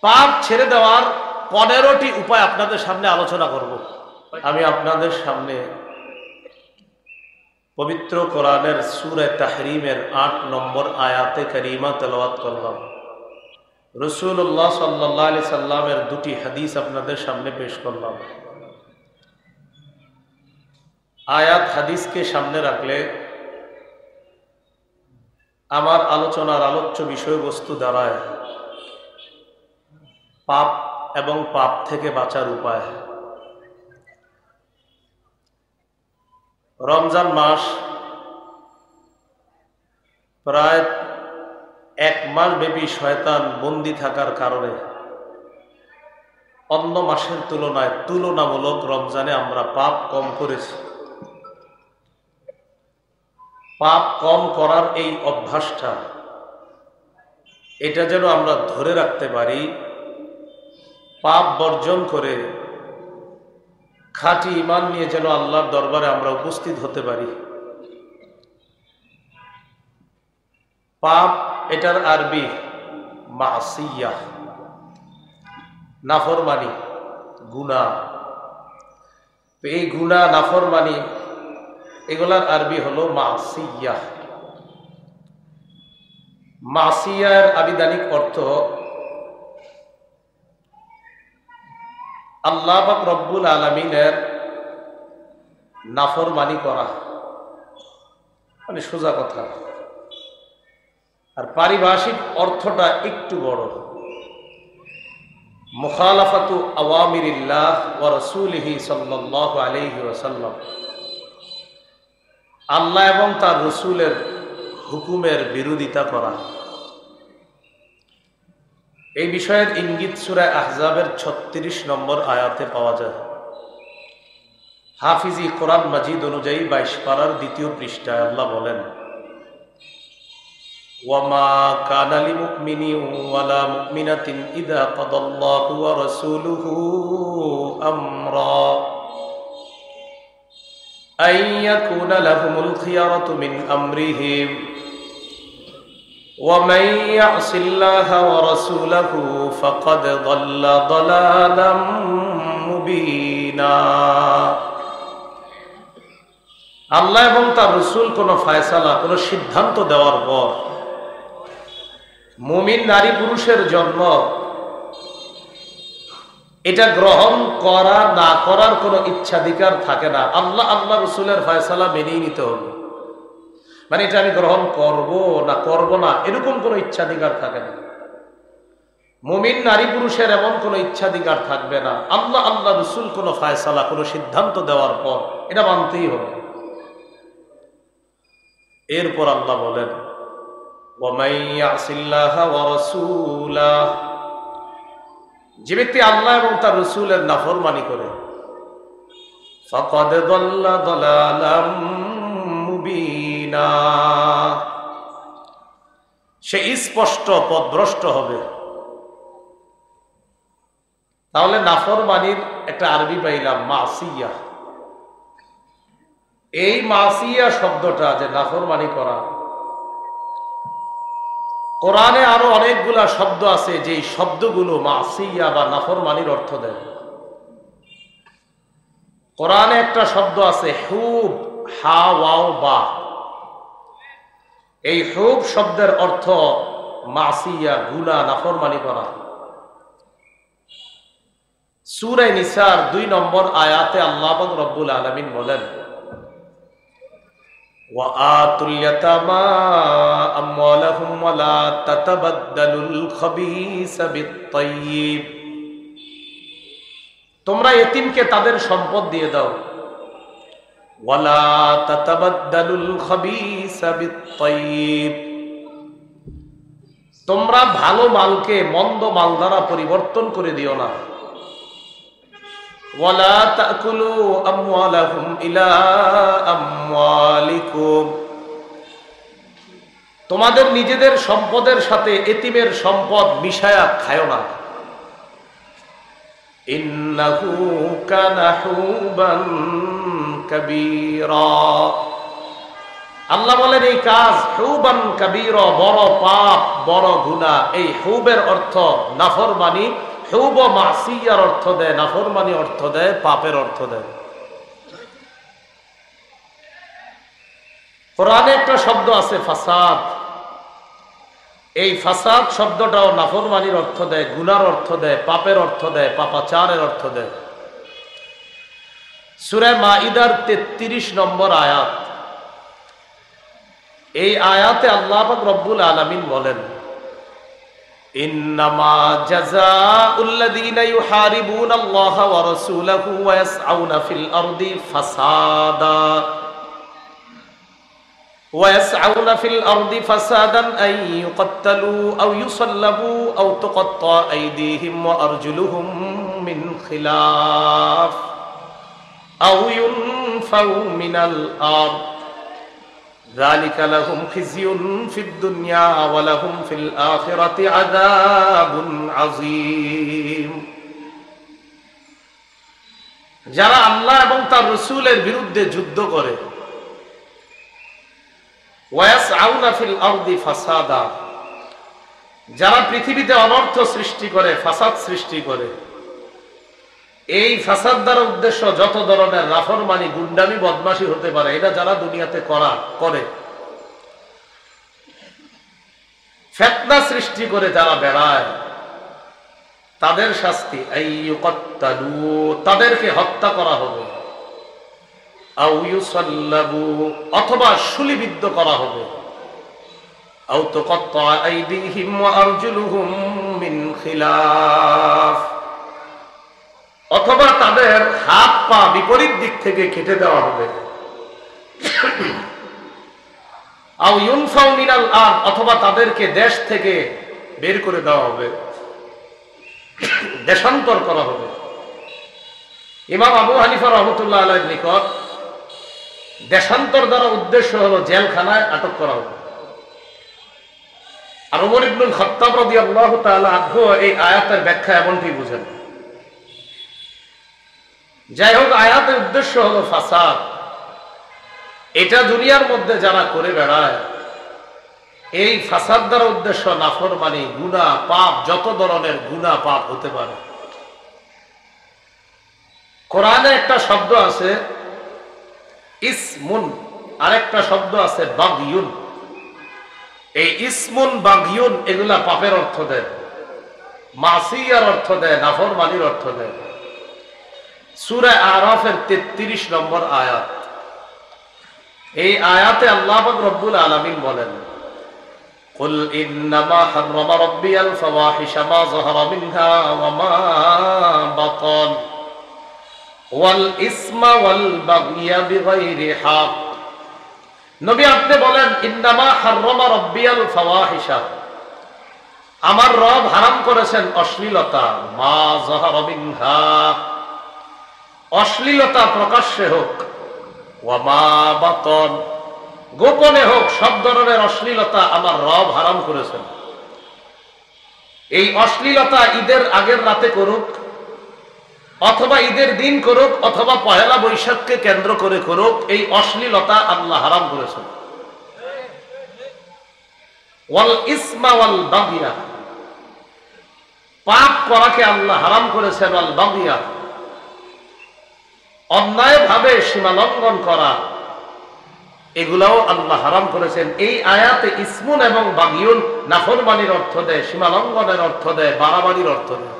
পাপ ছেড়ে দেওয়ার 15টি উপায় আপনাদের সামনে আলোচনা করব। আমি আপনাদের সামনে পবিত্র কোরআনের সূরা তাহরিমের 8 নম্বর আয়াতে কারিমা তেলাওয়াত করলাম। রাসূলুল্লাহ সাল্লাল্লাহু আলাইহি সাল্লামের দুটি হাদিস আপনাদের সামনে পেশ করলাম। আয়াত হাদিসকে সামনে রাখলে আমার আলোচনার আলোচ্য বিষয়বস্তু দাঁড়ায় পাপ এবং পাপ থেকে বাঁচার উপায়। রমজান মাস প্রায় 1 মাস ব্যাপী শয়তান বন্দী থাকার কারণে অন্য মাসের তুলনায় তুলনামূলক রমজানে আমরা পাপ কম করেছি। পাপ কম করার এই অভ্যাসটা এটা যেন আমরা ধরে রাখতে পারি, পাপ বর্জন করে খাঁটি ঈমান নিয়ে যেন আল্লাহর দরবারে আমরা উপস্থিত হতে পারি। পাপ এটার আরবি মাসিয়া, নাফরমানি, গুনাহ। এই গুনাহ নাফরমানি এগুলার আরবি হলো মাসিয়া। মাসিয়ার আবিধানিক অর্থ আল্লাহ পাক রব্বুল আলামিনের নাফরমানি করা, মানে সোজা কথা। আর পারিভাষিক অর্থটা একটু বড়, মুখালাফাতু আওয়ামিরিল্লাহ ওয়া রাসূলিহি সাল্লাল্লাহু আলাইহি ওয়াসাল্লাম, আল্লাহ এবং তার রসুলের হুকুমের বিরোধিতা করা। এই বিষয়ের ইঙ্গিত সূরা আহজাবের 36 নম্বর আয়াতে পাওয়া যায়। হাফিজি কোরআন মাজিদ অনুযায়ী 22 পারার 2য় পৃষ্ঠায় আল্লাহ বলেন, ওয়ামা কানা লিমুমিনিন ওয়ালা মুমিনাতিন ইযা কাদাল্লাহু ওয়া রাসূলুহু আমরা أن يكون لهم الخيرة من أمرهم ومن يعص الله ورسوله فقد ضل ضلالا مبينا। আল্লাহ এবং তার রাসূল কোন ফয়সালা, কোন সিদ্ধান্ত দেওয়ার পর মুমিন নারী পুরুষের জন্য এটা গ্রহণ করা না করার কোনো ইচ্ছাধিকার থাকে না। আল্লাহ রসুলের ফয়সালা মেনেই নিতে হবে, মানে এটা আমি গ্রহণ করব না করব না এরকম কোনো ইচ্ছাধিকার থাকে না। মুমিন নারী পুরুষের এমন কোনো ইচ্ছাধিকার থাকবে না। আল্লাহ রসুল কোনো ফয়সালা, কোনো সিদ্ধান্ত দেওয়ার পর এটা মানতেই হবে। এরপর আল্লাহ বলেন, ওয়ামান ইয়াসিল্লাহা ওয়া রাসূলাহু, যে ব্যক্তি আল্লাহ এবং তার রাসূলের নাফরমানি করে, ফাকাদ দাল্লা দালালাম মুবিনা, সে স্পষ্ট পথভ্রষ্ট হবে। তাহলে নাফরমানির একটা আরবি পাইলাম মাসিয়া। এই মাসিয়া শব্দটা, যে নাফরমানি করা, কোরআনে আরো অনেকগুলা শব্দ আছে যে শব্দগুলো মাসিয়া বা নাফরমানির অর্থ দেয়। কোরআনে একটা শব্দ আছে হুব, হা ওয়াও বা। এই হুব শব্দের অর্থ মাসিয়া, গুনাহ, নাফরমানি করা। সূরা নিসার 2 নম্বর আয়াতে আল্লাহ পাক রব্বুল আলামিন বলেন, وَآتُوا الْيَتَامَى أَمْوَالَهُمْ وَلَا تَتَبَدَّلُوا الْخَبِيثَ بِالطَّيِّبِ, তোমরা এতিমকে তাদের সম্পদ দিয়ে দাও। ওয়ালা তাতাবাদ্দালুল খাবিসা বিত-তাইয়্যিব, তোমরা ভালো মালকে মন্দ মাল দ্বারা পরিবর্তন করে দিও না। ওয়ালা তাকুলু আমওয়ালাহুম ইলা আমওয়ালিকুম, তোমাদের নিজেদের সম্পদের সাথে এতিমের সম্পদ মিশায়া খায়ো না। ইন্নাহু কানা হুবান কাবীরা, আল্লাহ বলেন এই কাজ হুবান কাবীরা, বড় পাপ, বড় গুনাহ। এই হুবের অর্থ নাফরমানি, হুব মাসিয়ার অর্থ দেয় নাফরমানি, অর্থ দেয় পাপের অর্থ দেয়। কোরআনে একটা শব্দ আছে ফাসাদ। এই ফাসাদ শব্দটাও নাফরমানির অর্থ দেয়, গুনার অর্থ দেয়, পাপের অর্থ দেয়, পাপাচারের অর্থ দেয়। সূরা মাইদার 33 নম্বর আয়াত। এই আয়াতে আল্লাহ পাক রব্বুল আলামিন বলেন, ইন্নামা জাযাউল্লাযীনা ইউহারিবুনাল্লাহা ওয়া রাসূলাহু ওয়া ইয়াসআউনা ফিল আরদি ফাসাদা ويسعون في الأرض فسادا أن يقتلوا أو يصلبوا أو تقطع أيديهم وأرجلهم من خلاف أو ينفوا من الأرض ذلك لهم خزي في الدنيا ولهم في الآخرة عذاب عظيم। যারা আল্লাহ এবং তার রাসূলের বিরুদ্ধে যুদ্ধ করে, ওয়াসআউনা ফিল আরদি ফাসাদা, যারা পৃথিবীতে অনর্থ সৃষ্টি করে, ফাসাদ সৃষ্টি করে, এই ফাসাদ দ্বারা উদ্দেশ্য যত ধরনের নাফরমানি, গুন্ডামি, বদমাশি হতে পারে, এটা যারা দুনিয়াতে করে, ফিতনা সৃষ্টি করে যারা বেড়ায়, তাদের শাস্তি আইয়ুকাত্তালু, তাদেরকে হত্যা করা হবে, আও ইউসাল্লাবু, অথবা শুলিবিদ্ধ করা হবে, আও তুকাত্তা আইদিহিম ওয়া আরজুলুহুম মিন খিলাফ, অথবা তাদের হাত পা বিপরীত দিক থেকে কেটে দেওয়া হবে, আও ইউনফাউ মিনাল আরদ, অথবা তাদেরকে দেশ থেকে বের করে দেওয়া হবে, দেশান্তর করা হবে। ইমাম আবু হানিফা রাহমাতুল্লাহ আলাইহির নিকট দেশান্তর দ্বারা উদ্দেশ্য হলো জেলখানায় আটক করা হবে। আর ওমর ইবনুল খাত্তাব রাদিয়াল্লাহু তাআলা আনহু এই আয়াতের ব্যাখ্যা এমনটি বুঝেন। যাই হোক, আয়াতের উদ্দেশ্য হলো ফাসাদ। এটা দুনিয়ার মধ্যে যারা করে বেড়ায়, এই ফাসাদ দ্বারা উদ্দেশ্য নাফরমানি, গুনাহ, পাপ, যত ধরনের গুনাহ পাপ হতে পারে। কোরআনে একটা শব্দ আছে ইসমুন, আরেকটা শব্দ আছে বাগিয়ুন। এই ইসমুন, বাগিয়ুন এগুলা পাপের অর্থ দেয়, মাসিয়ার অর্থ দেয়, নাফরমানির অর্থ দেয়। সূরা আরাফের 33 নম্বর আয়াত। এই আয়াতে আল্লাহ পাক রব্বুল আলামিন বলেন, কুল ইন্নামা হাররামা রাব্বিয়াল ফাওয়াহিশা মা যাহারা মিনহা ওয়া মা বাতান ওয়াল ইসমা ওয়াল বাগইয়া বিগাইরি হক। নবী আপনি বলেন, ইন্নামা হাররামা রাব্বিয়াল ফাওয়াহিশা, আমার রব হারাম করেছেন অশ্লীলতা, মা যাহারা মিনহা, অশ্লীলতা প্রকাশ্যে হোক, ওয়া মা বাতান, গোপনে হোক, সব ধরনের অশ্লীলতা আমার রব হারাম করেছেন। এই অশ্লীলতা ঈদের আগের রাতে করুক, অথবা ঈদের দিন করুক, অথবা পহেলা বৈশাখকে কেন্দ্র করে করুক, এই অশ্লীলতা আল্লাহ হারাম করেছেন। ওয়াল ইসমা ওয়াল বাগিয়া, পাপ করাকে আল্লাহ হারাম করেছেন। ওয়াল বাগিয়া, অন্যায় ভাবে সীমা লঙ্ঘন করা, এগুলাও আল্লাহ হারাম করেছেন। এই আয়াতে ইসমুন এবং বাগিয়ুন নাফরমানির অর্থ দেয়, সীমা লঙ্ঘনের অর্থ দেয়, বাড়াবাড়ির অর্থ দেয়।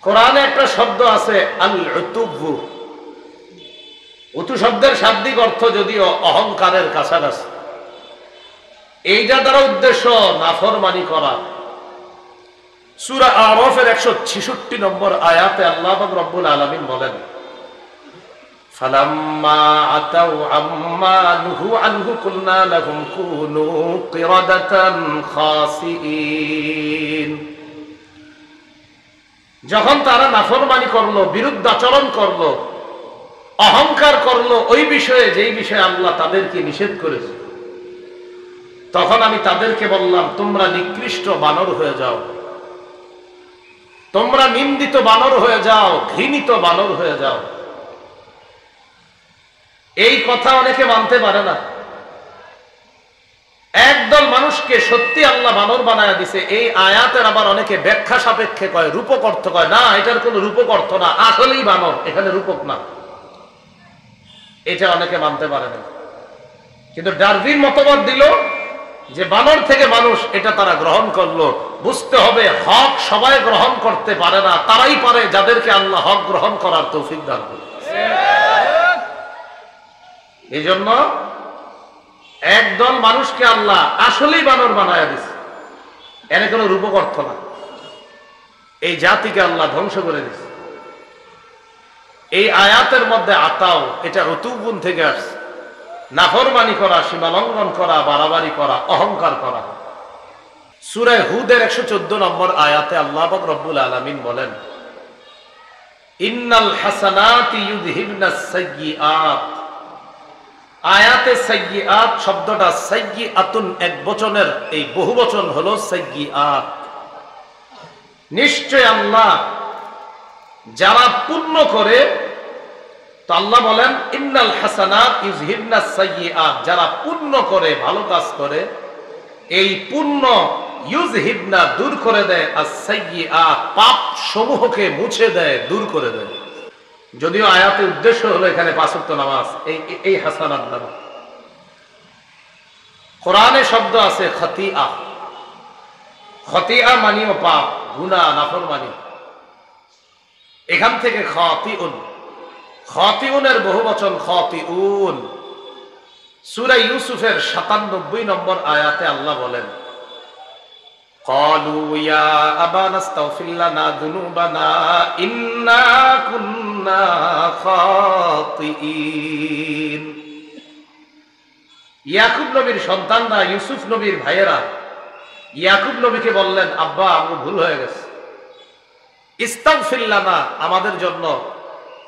কোরআনে একটা শব্দ আছে আল উতুবু। উতু শব্দের শাব্দিক অর্থ যদিও অহংকারের কাছাকাছি। এইটা দ্বারা উদ্দেশ্য নাফরমানি করা। সূরা আরাফের 166 নম্বর আয়াতে আল্লাহ পাক রব্বুল আলামিন বলেন, ফালাম্মা আতাউ আম্মা নুহু আনহু কুলনা লাহুম কুনু কিরাদাতান খাসিইন। যখন তারা নাফরমানি করলো, বিরুদ্ধাচরণ করলো, অহংকার করলো ওই বিষয়ে যেই বিষয়ে আল্লাহ তাদেরকে নিষেধ করেছে, তখন আমি তাদেরকে বললাম, তোমরা নিকৃষ্ট বানর হয়ে যাও, তোমরা নিন্দিত বানর হয়ে যাও, ঘৃণিত বানর হয়ে যাও। এই কথা অনেকে মানতে পারে না। একদল মানুষকে সত্যি আল্লাহ বানর বানায়া দিছে, এই আয়াতের আবার অনেকে ব্যাখ্যা সাপেক্ষে কয়, রূপক অর্থ কয়, না এটার কোনো রূপক অর্থ না, আসলেই বানর, এখানে রূপক না। এটা অনেকে মানতে পারে না, কিন্তু ডারউইন মতবাদ দিল যে বানর থেকে মানুষ, এটা তারা গ্রহণ করলো। বুঝতে হবে হক সবাই গ্রহণ করতে পারে না, তারাই পারে যাদেরকে আল্লাহ হক গ্রহণ করার তৌফিক দান করে। এই জন্য একদল মানুষকে আল্লাহ আসলেই বানর বানায়া দিছে, এর কোনো রূপক অর্থ না। এই জাতিকে আল্লাহ ধ্বংস করে দিছে। এই আয়াতের মধ্যে আতাও, এটা রতুগুণ থেকে আসছে, নাফরমানি করা, সীমালঙ্ঘন করা, বাড়াবাড়ি করা, অহংকার করা। সূরা হুদের 114 নম্বর আয়াতে আল্লাহ পাক রব্বুল আলামিন বলেন, ইন্নাল হাসানাতি ইউযহিবনাস সাইয়্যাত। আয়াতে সাইয়্যাত শব্দটা সাইয়্যাতুন এক বচনের, এই বহুবচন হলো সাইয়্যাত। নিশ্চয় আল্লাহ যারা পুণ্য করে, তো আল্লাহ বলেন ইন্নাল হাসানাত ইউযহিবনাস সাইয়্যাত, যারা পুণ্য করে, ভালো কাজ করে, এই পুণ্য ইউযহিবনা দূর করে দেয়, আস-সাইয়্যাত পাপ সমূহকে মুছে দেয়, দূর করে দেয়। যদিও আয়াতের উদ্দেশ্য হলো এখানে 5 ওয়াক্ত নামাজ, এই হাসানাত দ্বারা। কোরআনে শব্দ আছে খতিয়া। খতিয়া মানিও পাপ, গুনাহ, নাফরমানি। এখান থেকে খাতিউন, খাতিউনের বহুবচন খাতিউন। সূরা ইউসুফের 97 নম্বর আয়াতে আল্লাহ বলেন, ক্বালু ইয়া আবানা আস্তাগফির লানা যুনুবানা ইন্না কুন্না খাতিইন। ইয়াকুব নবীর সন্তানরা, ইউসুফ নবীর ভাইয়েরা ইয়াকুব নবীকে বললেন, আব্বা আমার ভুল হয়ে গেছে, ইস্তাগফির লানা, আমাদের জন্য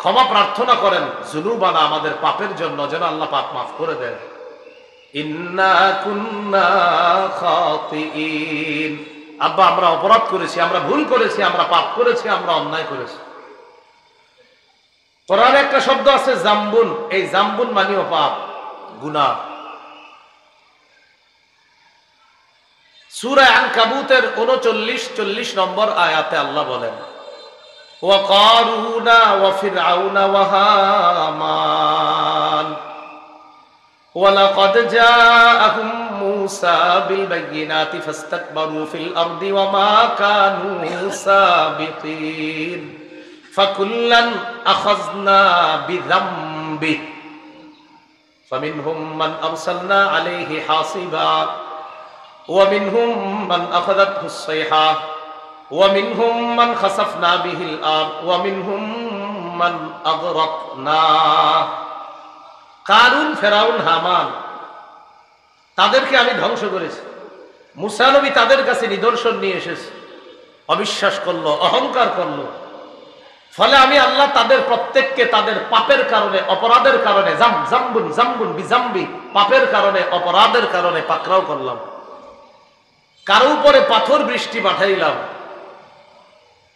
ক্ষমা প্রার্থনা করেন, যুনুবানা, আমাদের পাপের জন্য, যেন আল্লাহ পাপ মাফ করে দেন। ইন্না কুন্না খাতিইন, আব্বা আমরা অপরাধ করেছি, আমরা ভুল করেছি, আমরা পাপ করেছি, আমরা অন্যায় করেছি। কোরআনে একটা শব্দ আছে জাম্বুন, এই জাম্বুন মানেও পাপ, গুনাহ। সূরা আনকাবুতের 39-40 নম্বর আয়াতে আল্লাহ বলেন, ওয়া কারুনা ওয়া ফিরআউনা ওয়া হামান ওয়ালাকাদ জাআহুম মূসা বিল বায়িনাতি ফাস্তাকবারু ফিল আরদি ওয়া মা কানু সাবিকিন ফাকুল্লান আখাযনা বিযামবিহি ফামিনহুম মান আরসালনা আলাইহি হাসিবা ওয়া মিনহুম মান আখাযাতহু আস-সাইহা ওয়া মিনহুম মান খাসাফনা বিহিল আরদ ওয়া মিনহুম মান আগরাকনা। কারুন, ফেরাউন, হামান, তাদেরকে আমি ধ্বংস করেছি। মুসা নবী তাদের কাছে নিদর্শন নিয়ে এসেছে, অবিশ্বাস করলো, অহংকার করলো। ফলে আমি আল্লাহ তাদের প্রত্যেককে তাদের পাপের কারণে, অপরাধের কারণে, জাম্বুন বিজাম্বি, পাপের কারণে, অপরাধের কারণে পাকড়াও করলাম। কারো উপরে পাথর বৃষ্টি পাঠাইলাম,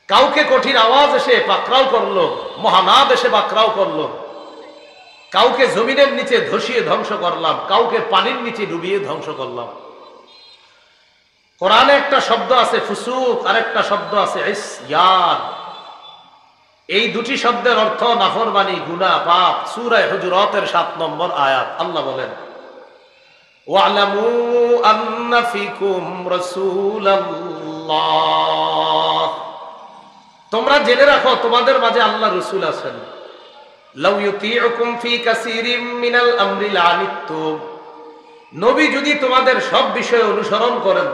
কাউকে কঠিন আওয়াজ এসে পাকড়াও করলো, মহানাদ এসে পাকড়াও করলো। কাউকে জমিনের নিচে ধসিয়ে ধ্বংস করলাম, কাউকে পানির নিচে ডুবিয়ে ধ্বংস করলাম। কোরআনে একটা শব্দ আছে ফুসুক, আর একটা শব্দ আছে ইসয়ান। এই দুটি শব্দের অর্থ নাফরমানি, গুনাহ, পাপ। সূরা হুজুরাতের 7 নম্বর আয়াত আল্লাহ বলেন, ওয়ালামু আন্না ফিকুম রাসূলুল্লাহ, তোমরা জেনে রাখো তোমাদের মাঝে আল্লাহ রাসূল আছেন। লাউ ইউতিউকুম ফি কাসীরিম মিনাল আমরি লানিতুম, নবী যদি তোমাদের সব বিষয়ে অনুসরণ করেন,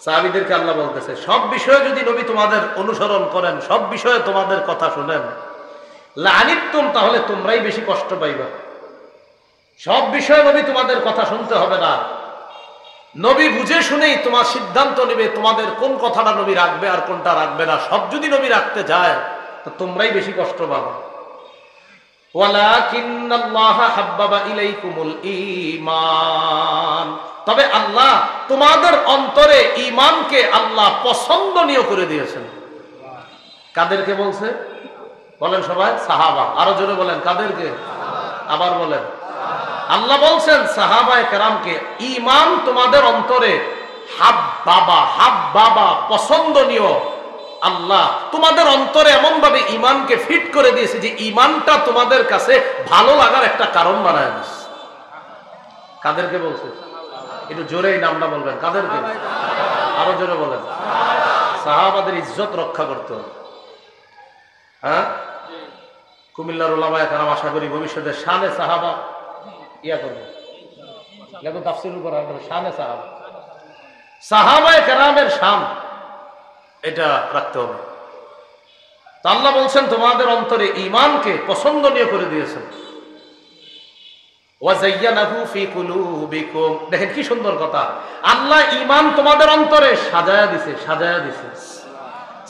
সাহাবীদেরকে আল্লাহ বলতেছে, সব বিষয়ে যদি নবী তোমাদের অনুসরণ করেন, সব বিষয়ে তোমাদের কথা শুনেন, লানিতুম, তাহলে তোমরাই বেশি কষ্ট পাইবা। সব বিষয়ে নবী তোমাদের কথা শুনতে হবে না, নবী বুঝে শুনেই তোমার সিদ্ধান্ত নেবে তোমাদের কোন কথাটা নবী রাখবে আর কোনটা রাখবে না। সব যদি নবী রাখতে যায় তো তোমরাই বেশি কষ্ট পাবে। ওয়ালাকিন্নাল্লাহা হাব্বাবা ইলাইকুমুল ঈমান, তবে আল্লাহ তোমাদের অন্তরে ঈমানকে আল্লাহ পছন্দনীয় করে দিয়েছেন। কাদেরকে বলছে বলেন সবাই? সাহাবা। আরো জোরে বলেন, কাদেরকে? আবার বলেন। আল্লাহ বলছেন সাহাবায়ে কেরামকে, ঈমান তোমাদের অন্তরে হাব্বাবা পছন্দনীয়। আল্লাহ তোমাদের অন্তরে এমন ভাবে ঈমানকে ফিট করে দিয়েছে যে ঈমানটা তোমাদের কাছে ভালো লাগার একটা কারণ বানায় দিয়েছে। কাদেরকে বলছে? একটু জোরেই নামটা বলবেন। কাদেরকে? আরো জোরে বলেন। সাহাবাদের ইজ্জত রক্ষা করতে হবে। হ্যাঁ, কুমিল্লার উলামায়ে কেরাম আশা করি ভবিষ্যতে শানে সাহাবা ইয়া করবে, তাফসীর উপর শানে সাহাবা, সাহাবায়ে কেরামের শান এটা রাখতে হবে। তো আল্লাহ বলছেন তোমাদের অন্তরে ঈমানকে পছন্দনীয় করে দিয়েছেন। ওয়াযায়্যানাহু ফী কুলুবিকুম, দেখেন কি সুন্দর কথা, আল্লাহ ঈমান তোমাদের অন্তরে সাজায়া দিয়েছে, সাজায়া দিয়েছে।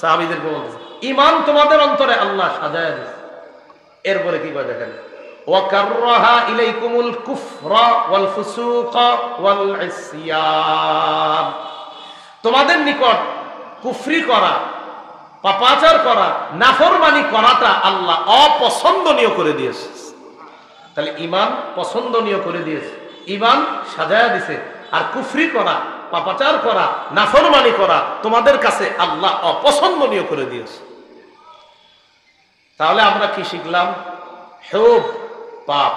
সাহাবীদেরকে বলতেছে ঈমান তোমাদের অন্তরে আল্লাহ সাজায়া দিয়েছে। এরপরে কি কয় দেখেন, ওয়া কাররাহা ইলাইকুমুল কুফরা ওয়াল ফুসুকা ওয়াল ইসয়ান, তোমাদের নিকট কুফরি করা, পাপাচার করা, নাফরমানি করাটা আল্লাহ অপছন্দনীয় করে দিয়েছে। তাহলে ঈমান পছন্দনীয় করে দিয়েছে, ঈমান সাজায়া দিয়েছে। আর কুফরি করা, পাপাচার করা, নাফরমানি করা তোমাদের কাছে আল্লাহ অপছন্দনীয় করে দিয়েছে। তাহলে আমরা কি শিখলাম? হুব পাপ,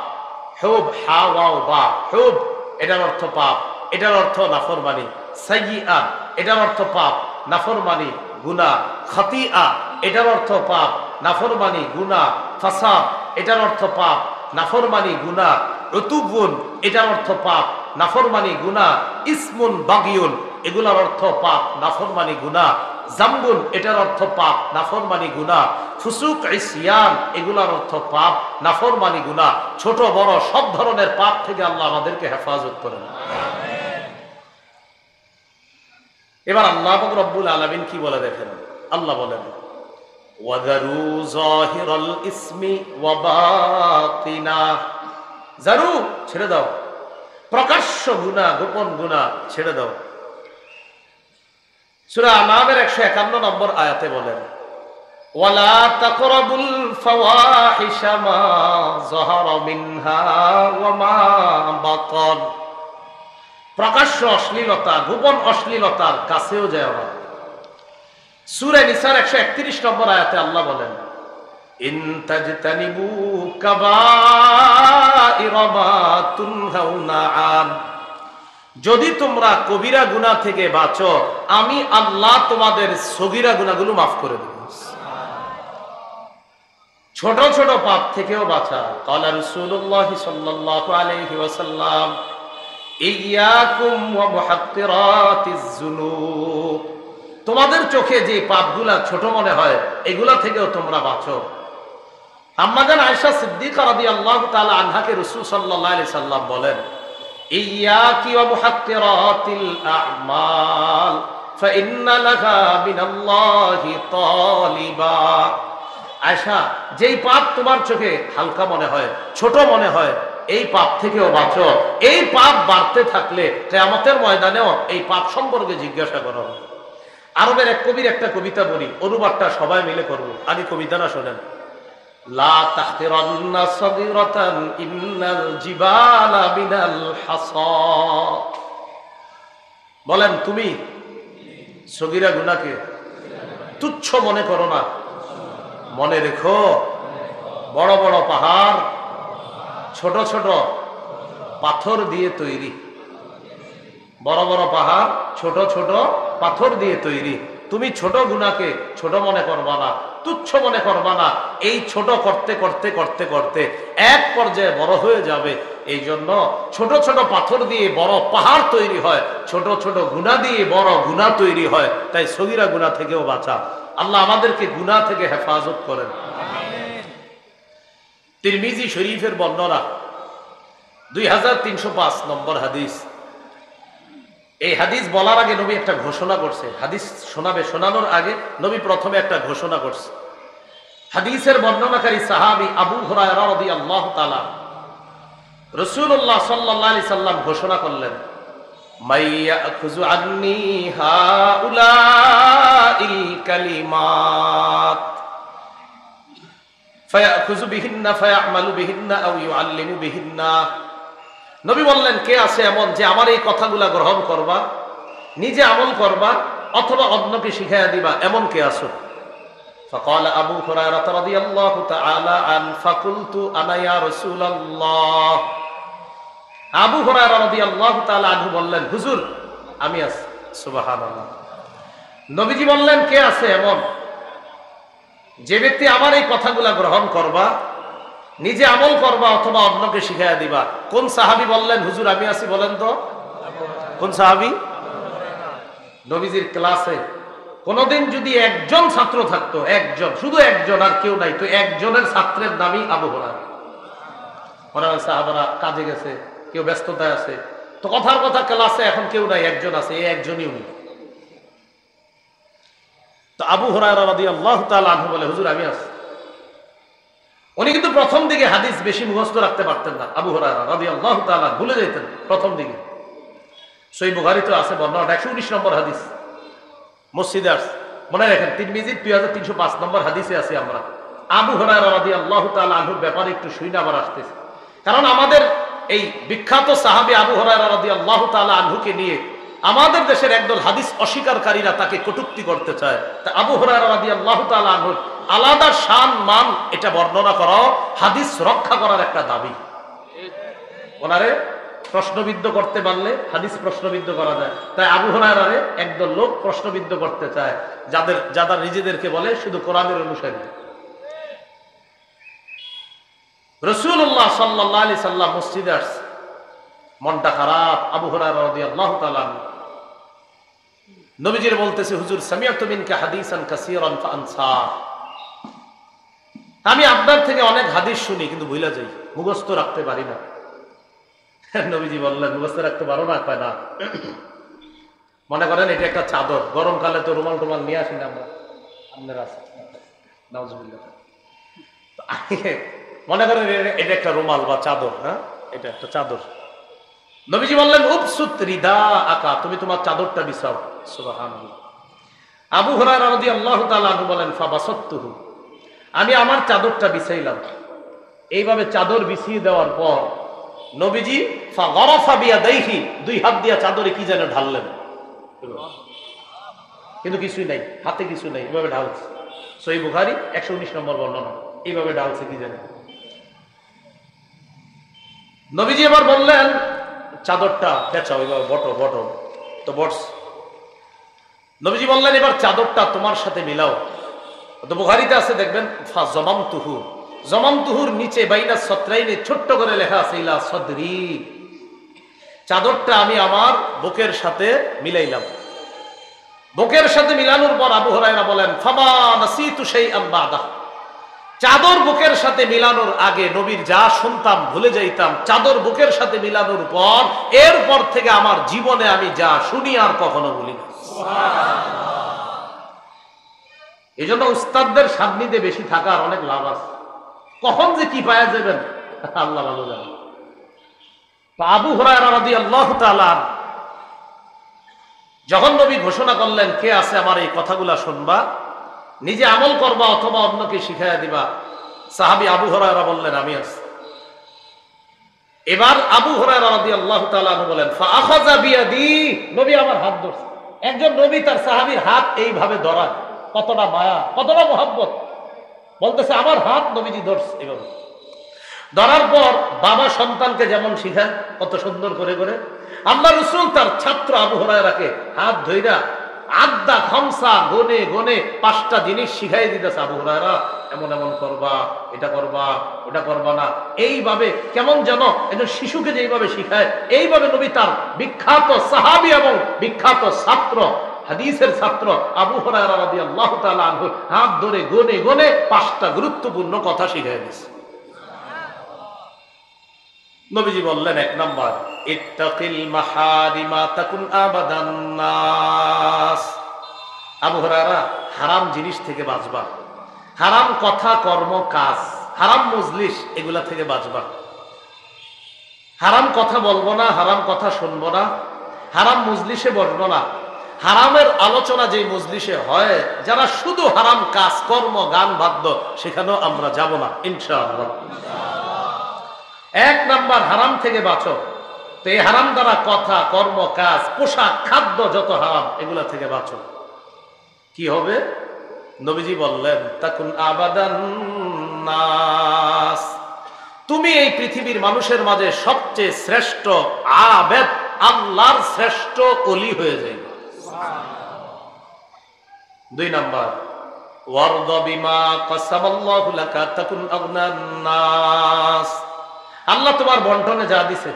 হুব হা ওয়াও বা, হুব এটার অর্থ পাপ, এটার অর্থ নাফরমানি। সাইয়্যিআত এটার অর্থ পাপ, নাফরমানি, গুনাহ। খাতিআ এটার অর্থ পাপ, নাফরমানি, গুনাহ। ফাসাদ এটার অর্থ পাপ, নাফরমানি, গুনাহ। উতুবুন এটার অর্থ পাপ, নাফরমানি, গুনাহ। ইসমুন বাগিয়ুন এগুলোর অর্থ পাপ, নাফরমানি, গুনাহ। জামবুন এটার অর্থ পাপ, নাফরমানি, গুনাহ। ফুসুক ইসয়ান এগুলোর অর্থ পাপ, নাফরমানি, গুনাহ। ছোট বড় সব ধরনের পাপ থেকে আল্লাহ আমাদেরকে হেফাজত করেন। এবার আল্লাহ পাক রব্বুল আলামিন কি বলে দেখেন, আল্লাহ বলেন ওয়াযারু যাহিরাল ইসমি ওয়া বাতিনা, যারু ছেড়ে দাও, প্রকাশ্য গুনাহ, গোপন গুনাহ ছেড়ে দাও। সূরা আনামের 151 নম্বর আয়াতে বলেন ওয়ালা তাকরাবুল ফাওয়াহিশা মা যাহারা মিনহা ওয়া মা বাতান, প্রকাশ্য অশ্লীলতা, গোপন অশ্লীলতার কাছেও যায় না। সূরা নিসার 131 নম্বর আয়াতে আল্লাহ বলেন ইন তাজতানিবু কাবাইরা মা তুনহাউনা আন, যদি তোমরা কবিরা গুনাহ থেকে বাঁচো আমি আল্লাহ তোমাদের সগীরা গুনাহগুলো মাফ করে দেব। ছোট ছোট পাপ থেকেও বাঁচা। ক্বালা রাসূলুল্লাহ সাল্লাল্লাহু আলাইহি ওয়াসাল্লাম ইয়াকুম ওয়া মুহাক্কিরাতিজ যুনুব, তোমাদের চোখে যে পাপগুলা ছোট মনে হয় এগুলা থেকেও তোমরা বাঁচো। আম্মা জান আয়েশা সিদ্দিকা রাদিয়াল্লাহু তাআলা আনহাকে রাসূল সাল্লাল্লাহু আলাইহি সাল্লাম বলেন ইয়াকি ওয়া মুহাক্কিরাতিল আ'মাল ফাইন্না লাহা মিনাল্লাহি তালিবা, আয়েশা যেই পাপ তোমার চোখে হালকা মনে হয়, ছোট মনে হয়, এই পাপ থেকেও বাঁচো। এই পাপ বাড়তে থাকলে কিয়ামতের ময়দানেও এই পাপ সম্পর্কে জিজ্ঞাসা করা হবে। আরবের এক কবির একটা কবিতা বলি, অনুবাদটা সবাই মিলে করব। আগে কবিতাটা শোনেন। লা তাহতিরান্না সাগীরাতান ইন্নাল জিবালা বিনাল হাসা, বলেন তুমি সগীরা গুনাহকে তুচ্ছ মনে করো না, মনে রেখো বড় বড় পাহাড় ছোট ছোট পাথর দিয়ে তৈরি। বড় বড় পাহাড় ছোট ছোট পাথর দিয়ে তৈরি। তুমি ছোট গুনাহকে ছোট মনে করবা না, তুচ্ছ মনে করবা না। এই ছোট করতে করতে করতে করতে এক পর্যায়ে বড় হয়ে যাবে। এই জন্য ছোট ছোট পাথর দিয়ে বড় পাহাড় তৈরি হয়, ছোট ছোট গুনাহ দিয়ে বড় গুনাহ তৈরি হয়। তাই সগীরা গুনাহ থেকেও বাঁচা। আল্লাহ আমাদেরকে গুনাহ থেকে হেফাজত করেন। তিরমিজি শরীফের বর্ণনা 2305 নম্বর হাদিস। এই হাদিস বলার আগে নবী একটা ঘোষণা করছে। হাদিস শোনানোর আগে নবী প্রথমে একটা ঘোষণা করছে। হাদিসের বর্ণনাকারী সাহাবী আবু হুরায়রা রাদিয়াল্লাহু তাআলা, রাসূলুল্লাহ সাল্লাল্লাহু আলাইহি সাল্লাম ঘোষণা করলেন মাইয়াখুযু আন্নী হাউলাইল কালিমাত ফায়াখুযু বিহিন্না ফায়া'মালু বিহিন্না আও ইউআল্লিমু বিহিন্না। নবী বললেন, কে আছে এমন যে আমার এই কথাগুলা গ্রহণ করবা, নিজে আমল করবা অথবা অন্যকে শিখাইয়া দিবা, এমন কে আছো? ফাকালা আবু হুরায়রা রাদিয়াল্লাহু তাআলা আন ফাকুলতু আনা ইয়া রাসূলুল্লাহ। আবু হুরায়রা রাদিয়াল্লাহু তাআলা আনহু বললেন, হুজুর আমি আছি। সুবহানাল্লাহ। নবীজি বললেন, কে আছে এমন যে ব্যক্তি আমার এই কথাগুলা গ্রহণ করবা, নিজে আমল করবা অথবা অন্যকে শিখাইয়া দিবা? কোন সাহাবী বললেন, হুজুর আমি আছি? বলেন তো কোন সাহাবী? নবীজির ক্লাসে কোনদিন যদি একজন ছাত্র থাকতো, একজন, শুধু একজন, আর কেউ নাই, তো একজনের ছাত্রের নামই আবু হুরায়রা। মনে হয় সাহাবারা কাজে গেছে, কেউ ব্যস্ততায় আছে, তো কথার কথা ক্লাসে এখন কেউ নাই, একজন আছে, এই একজনই উনি। তো আবু হুরায়রা রাদিয়াল্লাহু তাআলা আনহু বলে, হুজুর আমি আছি। উনি কিন্তু প্রথম দিকে হাদিস বেশি মুখস্থ রাখতে পারতেন না। আবু হুরায়রা রাদিয়াল্লাহু তাআলা ভুলে যেতেন প্রথম দিকে। সহিহ বুখারীতে আছে বর্ণনা, 119 নম্বর হাদিস, মসজিদে আসছে, মনে রাখেন। তিরমিজির 2305 নম্বর হাদিসে আছে আমরা। আবু হুরায়রা রাদিয়াল্লাহু তাআলা আনহুর ব্যাপারে একটু শুনে আবার আসতেছে, কারণ আমাদের এই বিখ্যাত সাহাবী আবু হুরায়রা রাদিয়াল্লাহু তাআলা আনহুকে নিয়ে আমাদের দেশের একদল হাদিস অস্বীকারীরা তাকে কটূক্তি করতে চায়। তা আবু হুরায়রা রাদিয়াল্লাহু তাআলা আনহুর আলাদা শান মান, এটা বর্ণনা করাও হাদিস রক্ষা করার একটা দাবি। ওনারে প্রশ্নবিদ্ধ করতে পারলে হাদিস প্রশ্নবিদ্ধ করা যায়। তাই আবু হুরায়রারে একদল লোক প্রশ্নবিদ্ধ করতে চায়, যারা নিজেদেরকে বলে শুধু কোরআনের অনুসারী। রাসূলুল্লাহ সাল্লাল্লাহু আলাইহি সাল্লাম মসজিদে আসছে, মনটা খারাপ। আবু হুরায়রা রাদিয়াল্লাহু তাআলা নবীজির বলতেছে, হুজুর সামিআতু মিনকা হাদিসান কাসীরান ফাআনসা। আমি আপনার থেকে অনেক হাদিস শুনি, কিন্তু ভুলে যাই, মুখস্থ রাখতে পারি না। নবীজি বললেন, মুখস্থ রাখতে পারো না? কয় না। মনে করেন এটা একটা চাদর, গরমকালে তো রুমাল টুমাল নিয়ে আসি না আমরা, আপনার আছে নাউজুবিল্লাহ। মনে করেন এটা একটা রুমাল বা চাদর, হ্যাঁ এটা একটা চাদর। নবীজি বললেন, উবসুত রিদা আকা, তুমি তোমার চাদরটা বিছাও। সুবহানাল্লাহ। আবু হুরায়রা রাদিয়াল্লাহু তাআলা আনহু বলেন, ফাবাসাততুহু, আমি আমার চাদরটা বিছাইলাম। এইভাবে চাদর বিছিয়ে দেওয়ার পর নবীজি ফাগরাফা বিয়াদাইহি, দুই হাত দিয়া চাদরে কি যেন ঢাললেন, কিন্তু কিছুই নাই, হাতে কিছু নাই, এইভাবে ঢালছে। সহিহ বুখারী 119 নম্বর বর্ণনা, এইভাবে ঢালছে কি যেন। নবীজি এবার বললেন, চাদরটা পেঁচাও, এইভাবে বটো তো বটস। নবীজি বললেন, এবার চাদরটা তোমার সাথে মিলাও। তো বুখারীতে আছে দেখবেন, ফা জমামতুহু, জমামতুহুর নিচে বাইনা সত্রাইনে ছোট্ট করে লেখা আছে ইলা সদরি, চাদরটা আমি আমার বুকের সাথে মিলাইলাম। বুকের সাথে মিলানোর পর আবু হুরায়রা বলেন, ফামা নাসিতু শাইআন বাদা, চাদর বুকের সাথে মিলানোর আগে নবীর যা শুনতাম ভুলে যাইতাম, চাদর বুকের সাথে মিলানোর পর এরপর থেকে আমার জীবনে আমি যা শুনি আর কখনো ভুলি না। এই জন্য উস্তাদদের সান্নিধ্যে বেশি থাকার অনেক লাভ আছে। কখন যে কি পাওয়া যাবেন আল্লাহ ভালো জানেন। আবু হুরায়রা রাদিয়াল্লাহু তাআলা যখন নবী ঘোষণা করলেন, কে আছে আমার এই কথাগুলা শুনবা, নিজে আমল করবা অথবা অন্যকে শিখাইয়া দিবা, সাহাবী আবু হুরায়রা বললেন, আমি আছি। এবার আবু হুরায়রা রাদিয়াল্লাহু তাআলা বলেন, ফাআখাযা বিয়াদি, নবী আমার হাত ধরছে। একজন নবী তার সাহাবীর হাত এইভাবে ধরা, কতটা মায়া, কতটা মোহাব্বত। বলতেছে আমার হাত নবীজি ধরছে এভাবে। ধরার পর বাবা সন্তানকে যেমন শিখায় কত সুন্দর করে করে, আল্লাহ রাসূল তার ছাত্র আবু হুরায়রাকে হাত ধইরা আদ্দা খামসা গনে গনে 5টা জিনিস শিখাই দিতেছে। আবু হুরায়রা এমন এমন করবা, এটা করবা, ওটা করবা না, এইভাবে কেমন যেন একজন শিশুকে যেইভাবে শিখায়, এইভাবে নবী তার বিখ্যাত সাহাবী এবং বিখ্যাত ছাত্র, হাদিসের ছাত্র আবু হুরায়রা রাদিয়াল্লাহু তাআলা আনহু হাত ধরে গনে গনে 5টা গুরুত্বপূর্ণ কথা শিখাই দিয়েছে। নবীজি বললেন, 1 নাম্বার, ইত্তাকিল মাহারিমা তাকুন আবাদান নাস। আবু হুরায়রা হারাম জিনিস থেকে বাঁচবা, হারাম কথা কর্ম কাজ, হারাম মজলিস, এগুলা থেকে বাঁচবা। হারাম কথা বলবো না, হারাম কথা শুনবো না, হারাম মজলিসে বসবো না, হারামের আলোচনা যে মজলিসে হয়, যারা শুধু হারাম কাজ কর্ম গান বাদ্য, সেখানেও আমরা যাব না ইনশাআল্লাহ। 1 নাম্বার হারাম থেকে বাঁচো। তো এই হারাম দ্বারা কথা, কর্ম, কাজ, পোশাক, খাদ্য যত হারাম, এগুলা থেকে বাঁচো। কি হবে? নবীজি বললেন, তাকুন আবাদান নাস, তুমি এই পৃথিবীর মানুষের মাঝে সবচেয়ে শ্রেষ্ঠ আবেদ, আল্লাহর শ্রেষ্ঠ ওলি হয়ে যাবে। 2 নাম্বার, ওয়ারদ বিমা কাসামাল্লাহু লাকা তাকুন আগনান নাস, আল্লাহ তোমার বন্টনে যা দিছে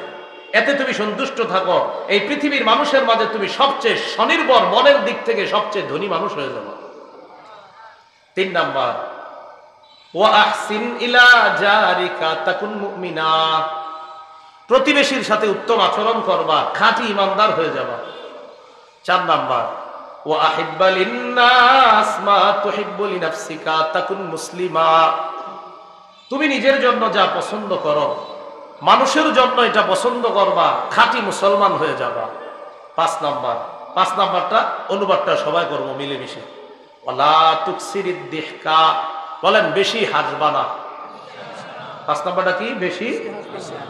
এতে তুমি সন্তুষ্ট থাকো, এই পৃথিবীর মানুষের মাঝে তুমি সবচেয়ে স্বনির্ভর, মনের দিক থেকে সবচেয়ে ধনী মানুষ হয়ে যাবে। 3 নাম্বার, ওয়া আহসিন ইলা জারিকা তাকুন মুমিনা, প্রতিবেশীর সাথে উত্তম আচরণ করবা, খাঁটি ইমানদার হয়ে যাবা। 4 নাম্বার, ওয়া আহিব্বা লিন্নাস মা তুহিব্বু লিনাফসিকা তাকুন মুসলিমা, তুমি নিজের জন্য যা পছন্দ করো, মানুষের জন্য এটা পছন্দ করবা, খাঁটি মুসলমান হয়ে যাবা। 5 নাম্বার, 5 নাম্বারটা অনুবাদটা সবাই করবো মিলেমিশে। ওয়ালা তুকসিরিদ দিহকা, বলেন বেশি হাসবা না। 5 নাম্বারটা কি?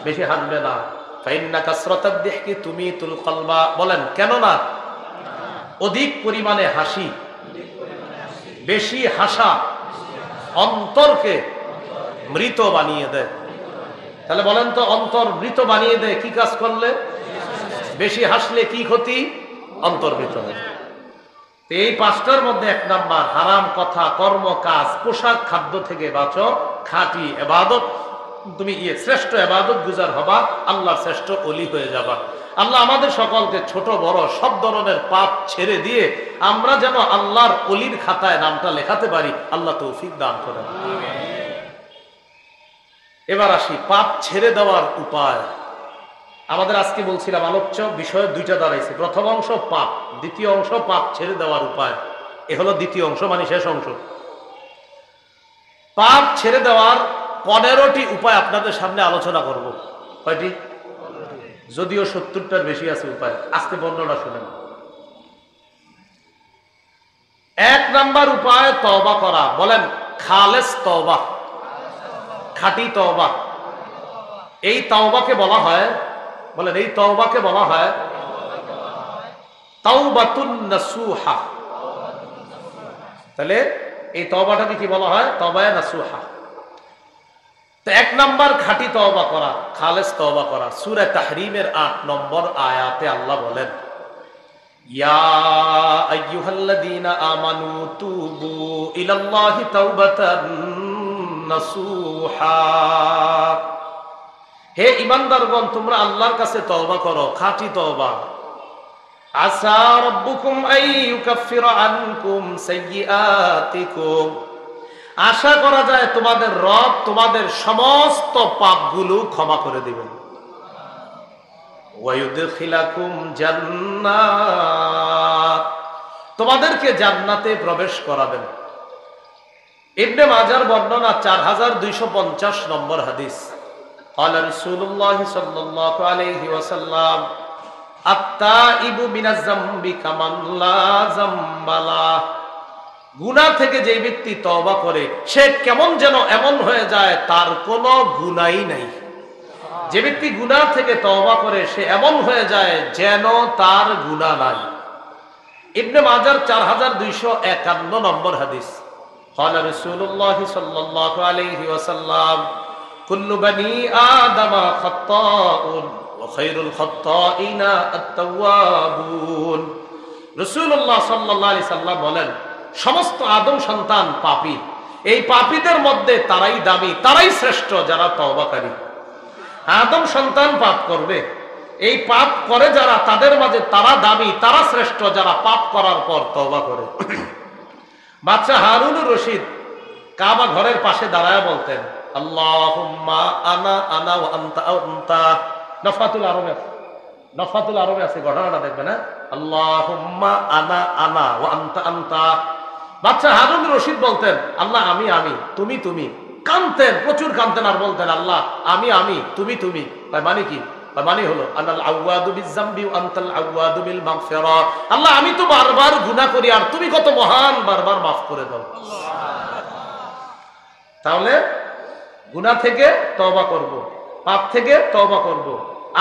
বেশি হাসবে না। ফাইন্না কাসরাতাদ দিহকি তুমিতুল কলবা, বলেন কেন না? অধিক পরিমাণে হাসি, বেশি হাসা অন্তরকে মৃত বানিয়ে দেয়। তাহলে বলেন তো, অন্তর মৃত বানিয়ে দেয় কি কাজ করলে? বেশি হাসলে কি ক্ষতি? অন্তর মৃত হয়। এই 5টার মধ্যে 1 নাম্বার, হারাম কথা, কর্ম, কাজ, পোশাক, খাদ্য থেকে বাঁচো, খাঁটি ইবাদত, তুমি শ্রেষ্ঠ ইবাদত গুজার হবা, আল্লাহর শ্রেষ্ঠ ওলি হয়ে যাবা। আল্লাহ আমাদের সকলকে ছোট বড় সব ধরনের পাপ ছেড়ে দিয়ে আমরা যেন আল্লাহর ওলির খাতায় নামটা লেখাতে পারি, আল্লাহ তৌফিক দান করেন। এবার আসি পাপ ছেড়ে দেওয়ার উপায়। আমাদের আজকে বলছিলাম আলোচ্য বিষয় 2টা দাঁড়াইছে। প্রথম অংশ পাপ, দ্বিতীয় অংশ পাপ ছেড়ে দেওয়ার উপায়। এ হলো দ্বিতীয় অংশ, মানে শেষ অংশ। পাপ ছেড়ে দেওয়ার 15টি উপায় আপনাদের সামনে আলোচনা করব। কয়টি? যদিও 70টার বেশি আছে উপায়। আজকে 15টা শুনেন। 1 নাম্বার উপায় তওবা করা, বলেন খালেস তওবা, খাঁটি তওবা। এই তওবাকে বলা হয়, বলেন এই তওবাকে বলা হয় তাওবাতুন নাসুহা। তাহলে এই তওবাটাকে কি বলা হয়? তওবায়ে নাসুহা। তো 1 নাম্বার খাঁটি তওবা করা, খালেস তওবা করা। সূরা তাহরিমের 8 নম্বর আয়াতে আল্লাহ বলেন, ইয়া আইয়ুহাল্লাযীনা আমানু তুবু ইলাল্লাহি তাওবাতান নাসুহা, হে ঈমানদারগণ তোমরা আল্লাহর কাছে তওবা করো, খাঁটি তওবা। আসা রাব্বুকুম আইয়ুকাফিরা আনকুম সাইয়্যাতিকুম, আশা করা যায় তোমাদের রব তোমাদের সমস্ত পাপগুলো ক্ষমা করে দিবেন। ওয়া ইউদখিলাকুম জান্নাত, তোমাদেরকে জান্নাতে প্রবেশ করাবেন। ইবনে মাজার বর্ণনা 4250 নম্বর হাদিস। ক্বালা রাসূলুল্লাহ সাল্লাল্লাহু আলাইহি ওয়াসাল্লাম, আত-তাইবু মিনাজ যামবি কামান লা যামবা লাহ, গুনাহ থেকে যে ব্যক্তি তওবা করে সে কেমন যেন এমন হয়ে যায় তার কোনো গুনাহই নাই। যে ব্যক্তি গুনাহ থেকে তওবা করে সে এমন হয়ে যায় যেন তার গুনাহ নাই। ইবনে মাজার 4251 নম্বর হাদিস। ক্বালা রাসূলুল্লাহ সাল্লাল্লাহু আলাইহি ওয়াসাল্লাম, কুল্লু বনি আদম খাত্তাউন ওয়া খায়রুল খাত্তাইনা আত-তাওয়াবুন। রাসূলুল্লাহ সাল্লাল্লাহু আলাইহি সাল্লাম বলেন, সমস্ত আদম সন্তান পাপী, এই পাপীদের মধ্যে তারাই দামি, তারাই শ্রেষ্ঠ যারা তওবাকারী। আদম সন্তান পাপ করবে, এই পাপ করে যারা তাদের মাঝে তারা দামি, তারা শ্রেষ্ঠ যারা পাপ করার পর তওবা করে। বাদশা হারুনুর রশিদ কাবা ঘরের পাশে দাঁড়ায় বলতেন, আল্লাহুম্মা আনা আনা ওয়া আনতা আনতা। নফাতুল আরবে আছে ঘটনাটা দেখবেন, না আল্লাহুম্মা আনা আনা ওয়া আনতা আনতা। বাদশা হারুনুর রশিদ বলতেন, আল্লাহ আমি আমি, তুমি তুমি। কাঁদতেন, প্রচুর কাঁদতেন আর বলতেন, আল্লাহ আমি আমি, তুমি তুমি। মানে কি? মানে হলো আনাল আওয়াদু বিযামবি ওয়া আনতাল আওয়াদু বিল মাগফিরা। আল্লাহ আমি তো বারবার গুনাহ করি আর তুমি কত মহান, বারবার মাফ করে দাও। তাহলে গুনাহ থেকে তওবা করব, পাপ থেকে তওবা করব।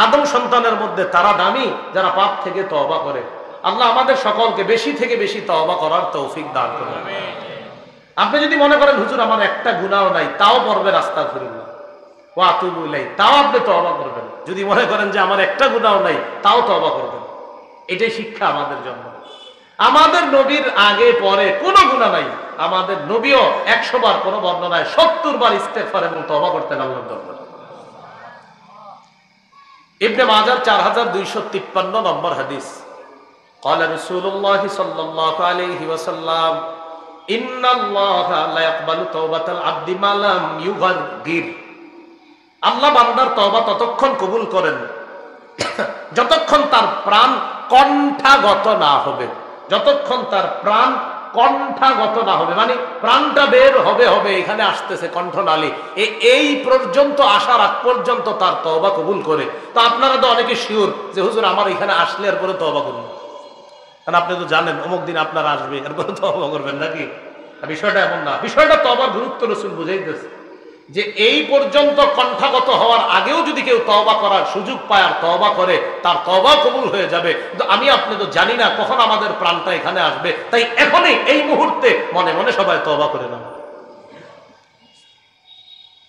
আদম সন্তানের মধ্যে তারা দামি যারা পাপ থেকে তওবা করে। আল্লাহ আমাদের সকলকে বেশি থেকে বেশি তওবা করার তৌফিক দান করুন। আপনি যদি মনে করেন হুজুর আমার একটা গুনাহও নাই, তাও পড়বেন আস্তাগফিরুল্লাহ ওয়া আতুবু ইলাইহি, তাও আপনি তওবা করবেন। যদি মনে করেন যে আমার একটা গুনাহও নাই, তাও তওবা করবেন। এটাই শিক্ষা আমাদের জন্য। আমাদের নবীর আগে পরে কোনো গুনাহ নাই, আমাদের নবীও 100 বার কোনো বর্ণনায় 70 বার ইস্তেগফার এবং তওবা করতেন আল্লাহর দরবারে। ইবনে মাজাহ 4253 নম্বর হাদিস, قال رسول الله صلى الله عليه وسلم ان الله لا يقبل توبة العبد ما لم يغرغر। আল্লাহ বান্দার তওবা ততক্ষণ কবুল করেন যতক্ষণ তার প্রাণ কণ্ঠাগত না হবে। যতক্ষণ তার প্রাণ কণ্ঠাগত না হবে, মানে প্রাণটা বের হবে হবে এখানে আসতেছে কণ্ঠনালী, এই পর্যন্ত আসার আগ পর্যন্ত তার তওবা কবুল করে। তো আপনারা তো অনেকে শিওর যে হুজুর আমার এখানে আসলে এরপরে তওবা করব, কারণ আপনি তো জানেন অমুক দিন আপনার আসবে, এরপরে তওবা করবেন নাকি? বিষয়টা এমন না। বিষয়টা তওবার গুরুত্ব রাসূল বুঝাইতেছে যে এই পর্যন্ত কণ্ঠাগত হওয়ার আগেও যদি কেউ তওবা করার সুযোগ পায় আর তওবা করে, তার তওবা কবুল হয়ে যাবে। কিন্তু আমি আপনি তো জানি না কখন আমাদের প্রাণটা এখানে আসবে, তাই এখনই এই মুহূর্তে মনে মনে সবাই তওবা করে নাও।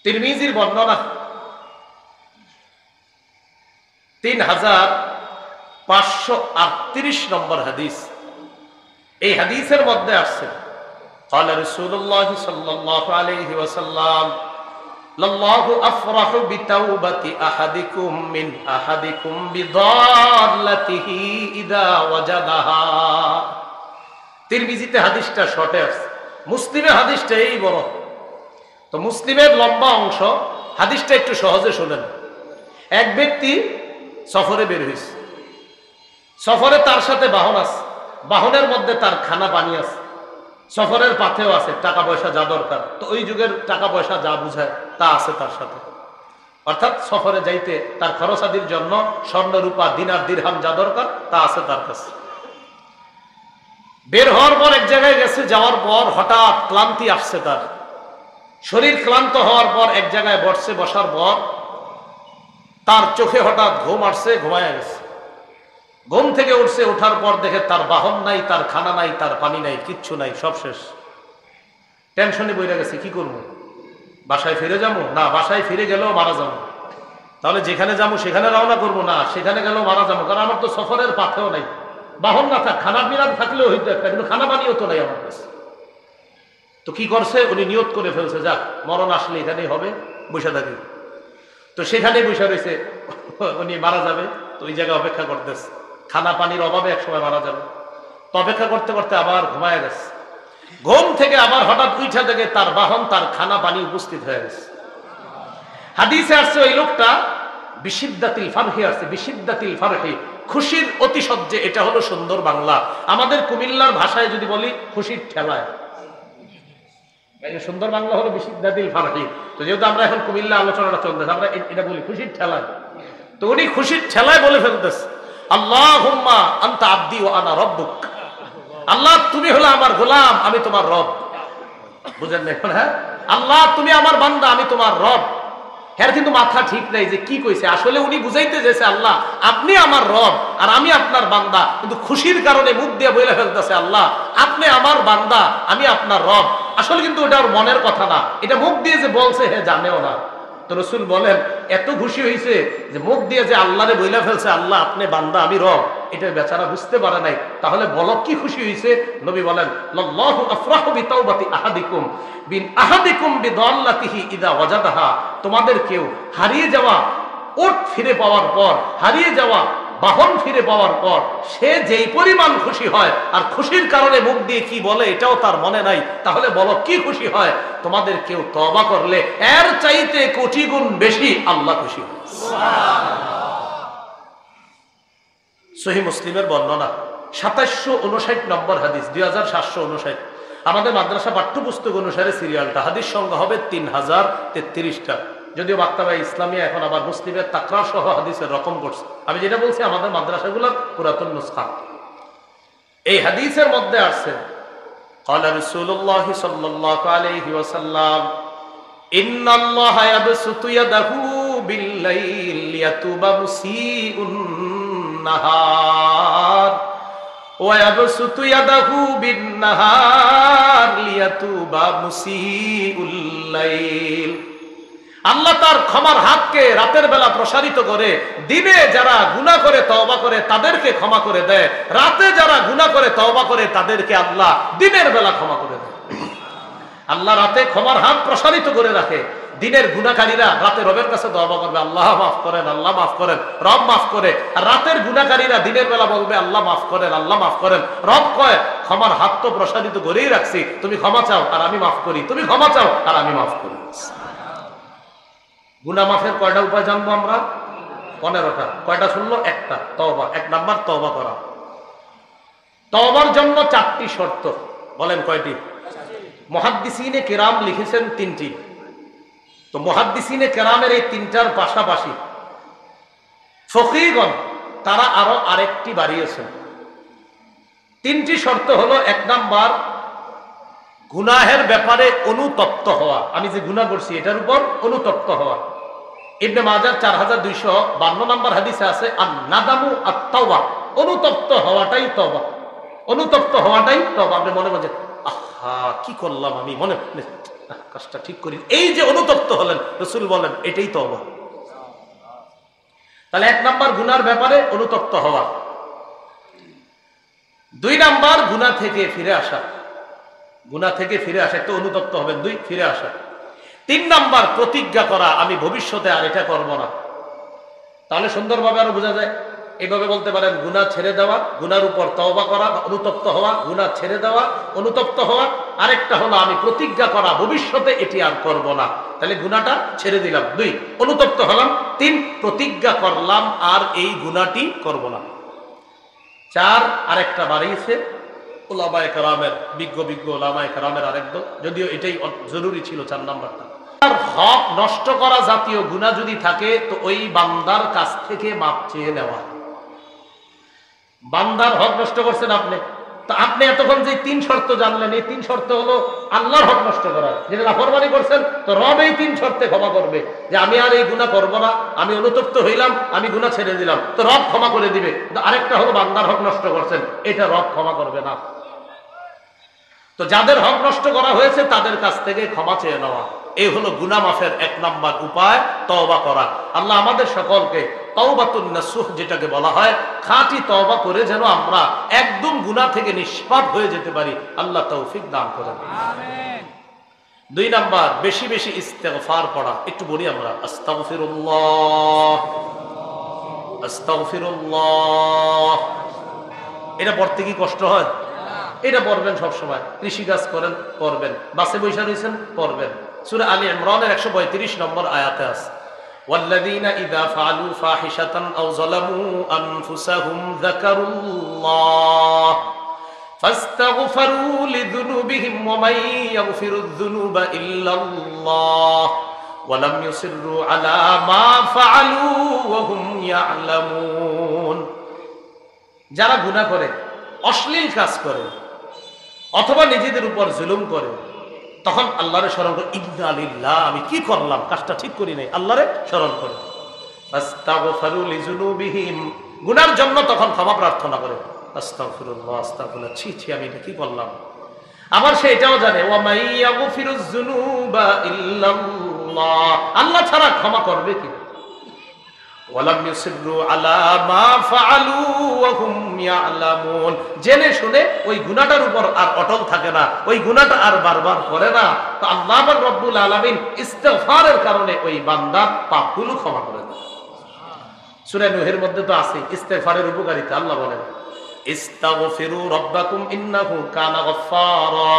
তিরমিজির বর্ণনা 3538 নম্বর হাদিস। এই হাদিসের মধ্যে আসছে قال رسول الله صلى الله عليه وسلم লাল্লাহু আফরাহু বিতাওবাতি আহাদিকুম মিন আহাদিকুম বিদাল্লাতিহি ইযা ওয়াজাদাহা। তিরমিজিতে হাদিসটা শর্টে আছে, মুসলিমে হাদিসটা এই বড়। তো মুসলিমের লম্বা অংশ, হাদিসটা একটু সহজে শুনেন। এক ব্যক্তি সফরে বের হয়েছে, সফরে তার সাথে বাহন আছে, বাহনের মধ্যে তার খানা পানি আছে, সফরের পাথেও আছে, টাকা পয়সা যা দরকার, তো ওই যুগের টাকা পয়সা যা বুঝায় তা আছে তার সাথে। অর্থাৎ সফরে যাইতে তার খরচাদির জন্য স্বর্ণ রূপা দিনার দিরহাম যা দরকার তা আছে তার কাছে। বের হওয়ার পর এক জায়গায় গেছে, যাওয়ার পর হঠাৎ ক্লান্তি আসছে তার, শরীর ক্লান্ত হওয়ার পর এক জায়গায় বসছে, বসার পর তার চোখে হঠাৎ ঘুম আসছে, ঘুমায় গেছে। ঘুম থেকে উঠছে, ওঠার পর দেখে তার বাহন নাই, তার খানা নাই, তার পানি নাই, কিচ্ছু নাই, সব শেষ। টেনশনে বইরা গেছে, কি করবো? বাসায় ফিরে যাবো না, বাসায় ফিরে গেলেও মারা যাবো, তাহলে যেখানে যাবো সেখানে রওনা করবো না, সেখানে গেলেও মারা যাবো, কারণ আমার তো সফরের পাথেও নাই। বাহন না থাক, খানা পিনা থাকলেও হইতো একটা, কিন্তু খানা পানিও তো নাই আমার কাছে। তো কি করছে, উনি নিয়ত করে ফেলছে, যাক মরণ আসলে এখানেই হবে, বসে থাকি। তো সেখানে বসে রয়েছে, উনি মারা যাবে, তো ওই জায়গায় অপেক্ষা করতেছে, খানা পানির অভাবে একসময় মারা যাবে। তো অপেক্ষা করতে করতে আবার ঘুমায় গেছে। ঘুম থেকে আবার হঠাৎ উঠা থেকে তার বাহন, তার খানা পানি উপস্থিত হয়ে গেছে। হাদিসে আসছে ওই লোকটা বিশিদ্দাতিল ফারহি আসছে, বিশিদ্দাতিল ফারহি, খুশির অতিশয্যে। এটা হলো সুন্দর বাংলা। আমাদের কুমিল্লার ভাষায় যদি বলি খুশির ঠেলায়, সুন্দর বাংলা হলো বিশিদ্দাতিল ফারহি। তো যেহেতু আমরা এখন কুমিল্লা আলোচনাটা চলতেছে, আমরা এটা বলি খুশির ঠেলায়। তো উনি খুশির ঠেলায় বলে ফেলতেছে, আল্লাহুম্মা আনতা আবদি ওয়া আনা রাব্বুক। আল্লাহ তুমি হলো আমার গোলাম, আমি তোমার রব। বুঝেন না এখন? হ্যাঁ, আল্লাহ তুমি আমার বান্দা, আমি তোমার রব। হ্যাঁ, কিন্তু মাথা ঠিক নাই যে কি কইছে। আসলে উনি বুঝাইতে চাইছে আল্লাহ আপনি আমার রব আর আমি আপনার বান্দা, কিন্তু খুশির কারণে মুখ দিয়ে বলে ফেলতেছে আল্লাহ আপনি আমার বান্দা, আমি আপনার রব। আসলে কিন্তু ওটা ওর মনের কথা না, এটা মুখ দিয়ে যে বলছে হে জানেও না। তো রাসূল বলেন এত খুশি হয়েছে যে মুখ দিয়ে যে আল্লাহরে বইলা ফেলছে আল্লাহ আপনি বান্দা আমি রব, এটা বেচারা বুঝতে পারে নাই। তাহলে বলো কি খুশি হয়েছে? নবী বলেন লাল্লাহু আফরাহু বিতাওবাতি আহাদিকুম বিন আহাদিকুম বিদাল্লাতিহি ইযা ওয়াজাদাহা। তোমাদের কেউ হারিয়ে যাওয়া ওট ফিরে পাওয়ার পর, হারিয়ে যাওয়া বাহন ফিরে পাওয়ার পর সে যেই পরিমাণ খুশি হয়, আর খুশির কারণে মুখ দিয়ে কি বলে এটাও তার মনে নাই, তাহলে বলো কি খুশি হয়? তোমাদের কেউ তওবা করলে এর চাইতে কোটি গুণ বেশি আল্লাহ খুশি হয়। সহিহ মুসলিমের বর্ণনা 2759 নম্বর হাদিস, 2759। আমাদের মাদ্রাসা পাঠ্যপুস্তক অনুসারে সিরিয়ালটা, হাদিস সংখ্যা হবে 3033টা। যদিও মাক্তাবা ইসলামিয়া এখন আবার মুসলিমের তাকরার সহ হাদিসের রকম করছে। আমি যেটা বলছি আমাদের মাদ্রাসাগুলোর পুরাতন নুসখা। এই হাদিসের মধ্যে আসছে قال رسول الله صلى الله عليه وسلم إن الله يبسط يده بالليل ليتوب مسيء النهار ويبسط يده بالنهار ليتوب مسيء الليل। আল্লাহ তার ক্ষমার হাতকে রাতের বেলা প্রসারিত করে দিনে যারা গুনাহ করে তওবা করে তাদেরকে ক্ষমা করে দেয়, রাতে যারা গুনাহ করে তওবা করে তাদেরকে আল্লাহ দিনের বেলা ক্ষমা করে দেয়। আল্লাহ রাতে ক্ষমার হাত প্রসারিত করে রাখে, দিনের গুনাহকারীরা রাতে রবের কাছে তওবা করবে, আল্লাহ মাফ করেন, আল্লাহ মাফ করেন, রব মাফ করে। আর রাতের গুনাহকারীরা দিনের বেলা বলবে আল্লাহ মাফ করেন, আল্লাহ মাফ করেন। রব কয় ক্ষমার হাত তো প্রসারিত করেই রাখছি, তুমি ক্ষমা চাও আর আমি মাফ করি, তুমি ক্ষমা চাও আর আমি মাফ করি। গুনাহ মাফের কয়টা উপায় জানবো আমরা? 15টা। কয়টা শুনলো? একটা, তওবা। 1 নাম্বার তওবা করা। তওবার জন্য 4টি শর্ত। বলেন কয়টি? মুহাদ্দিসিনে কিরাম লিখেছেন 3টি। তো মুহাদ্দিসিনে কিরামের এই 3টার পাশাপাশি ফকিহগণ তারা আরো আরেকটি বাড়িয়েছেন। 3টি শর্ত হলো, 1 নাম্বার গুনাহের ব্যাপারে অনুতপ্ত হওয়া। আমি যে গুনাহ করছি এটার উপর অনুতপ্ত হওয়া। ইবনে মাজাহ 4252 নম্বর হাদিসে আছে আন-নাদামু আত-তাওবা, অনুতপ্ত হওয়াটাই তওবা। অনুতপ্ত হওয়াটাই তওবা। আপনি মনে মনে আহা কি করলাম আমি, মনে কাজটা ঠিক করি, এই যে অনুতপ্ত হলেন, রাসূল বলেন এটাই তওবা। তাহলে 1 নাম্বার গুনার ব্যাপারে অনুতপ্ত হওয়া। 2 নাম্বার গুনাহ থেকে ফিরে আসা। গুনাহ থেকে ফিরে আসা, একটা অনুতপ্ত হবেন, 2 ফিরে আসা। 3 নাম্বার প্রতিজ্ঞা করা, আমি ভবিষ্যতে আর এটা করব না। তাহলে সুন্দরভাবে আরো বোঝা যায়। এইভাবে বলতে পারেন গুনাহ ছেড়ে দেওয়া, গুনার উপর তওবা করা, অনুতপ্ত হওয়া, গুনাহ ছেড়ে দেওয়া, অনুতপ্ত হওয়া। আরেকটা হলো আমি প্রতিজ্ঞা করা ভবিষ্যতে এটি আর করব না। তাহলে গুনাহটা ছেড়ে দিলাম, 2 অনুতপ্ত হলাম, 3 প্রতিজ্ঞা করলাম আর এই গুনাহটি করব না। 4 আরেকটা বাড়িয়েছে উলামায়ে কেরামের, বিজ্ঞ উলামায়ে কেরামের আরেকদল, যদিও এটাই জরুরি ছিল 4 নাম্বারটা। আর হক নষ্ট করা জাতীয় গুনাহ যদি থাকে তো ওই বান্দার কাছ থেকে মাপ চেয়ে নেওয়া। বান্দার হক নষ্ট করছেন আপনি, তো আপনি এতক্ষণ যে 3 শর্ত জানলেন, এই 3 শর্ত হলো আল্লাহর হক নষ্ট করা। যেটা নাফরমানি করছেন তো রব এই 3 শর্তে ক্ষমা করবে, যে আমি আর এই গুনাহ করব না, আমি অনুতপ্ত হইলাম, আমি গুনাহ ছেড়ে দিলাম, তো রব ক্ষমা করে দিবে। আরেকটা হলো বান্দার হক নষ্ট করছেন, এটা রব ক্ষমা করবে না। তো যাদের হক নষ্ট করা হয়েছে তাদের কাছ থেকে ক্ষমা চেয়ে নেওয়া, এই হলো গুনাহ মাফের 1 নাম্বার উপায়, তওবা করা। আল্লাহ আমাদের সকলকে তাওবাতুন নাসুহ যেটাকে বলা হয়, খাঁটি তওবা করে যেন আমরা একদম গুনাহ থেকে নিষ্পাপ হয়ে যেতে পারি, আল্লাহ তৌফিক দান করেন, আমিন। 2 নাম্বার বেশি বেশি ইস্তেগফার পড়া। একটু বলি আমরা আস্তাগফিরুল্লাহ, আস্তাগফিরুল্লাহ। এটা পড়তে কি কষ্ট হয়? এটা পড়বেন সব সময়। কৃষি কাজ করেন পড়বেন, বাসে বৈশা রয়েছেন পড়বেন। সূরা আলী ইমরানের 135 নম্বর আয়াতে আছে ওয়াল্লাযীনা ইযা ফাআলু ফাহিশাতান আও যালামু আনফুসাহুম যাকারুল্লাহ ফাস্তাগফিরু লিযুনুবিহিম ওয়া মান ইয়াগফিরুয যুনুবা ইল্লাল্লাহ ওয়া লাম ইউসিররু আলা মা ফাআলু ওয়া হুম ইয়ালামুন। যারা গুনাহ করে, অশ্লীল কাজ করে, অথবা নিজেদের উপর জুলুম করে, তখন আল্লাহরে স্মরণ করে, ইন্না লিল্লাহ, আমি কি করলাম, কাজটা ঠিক করি নাই, আল্লাহরে স্মরণ করে। ফাস্তাগফিরু লিযুনুবিহিম, গুনার জন্য তখন ক্ষমা প্রার্থনা করে, আস্তাগফিরুল্লাহ, আস্তাগফিরুল্লাহ, ছি ছি আমি এটা কি করলাম। আবার সে এটাও জানে ওয়া মান ইয়াগফিরুয যুনুবা ইল্লাল্লাহ, আল্লাহ ছাড়া ক্ষমা করবে কি। ওয়ালাম ইউসিররু আলা মা ফাআলু ওয়া হুম ইয়ালামুন, জেনে শুনে ওই গুনাহটার উপর আর অটল থাকে না, ওই গুনাহটা আর বারবার করে না। তো আল্লাহ রাব্বুল আলামিন ইস্তিগফারের কারণে ওই বান্দার পাপগুলো ক্ষমা করে দেন। সূরা নূহের মধ্যে তো আছে ইস্তিগফারের উপকারিতা। আল্লাহ বলেন ইস্তাগফিরু রাব্বাকুম ইন্নাহু কানা গফফারা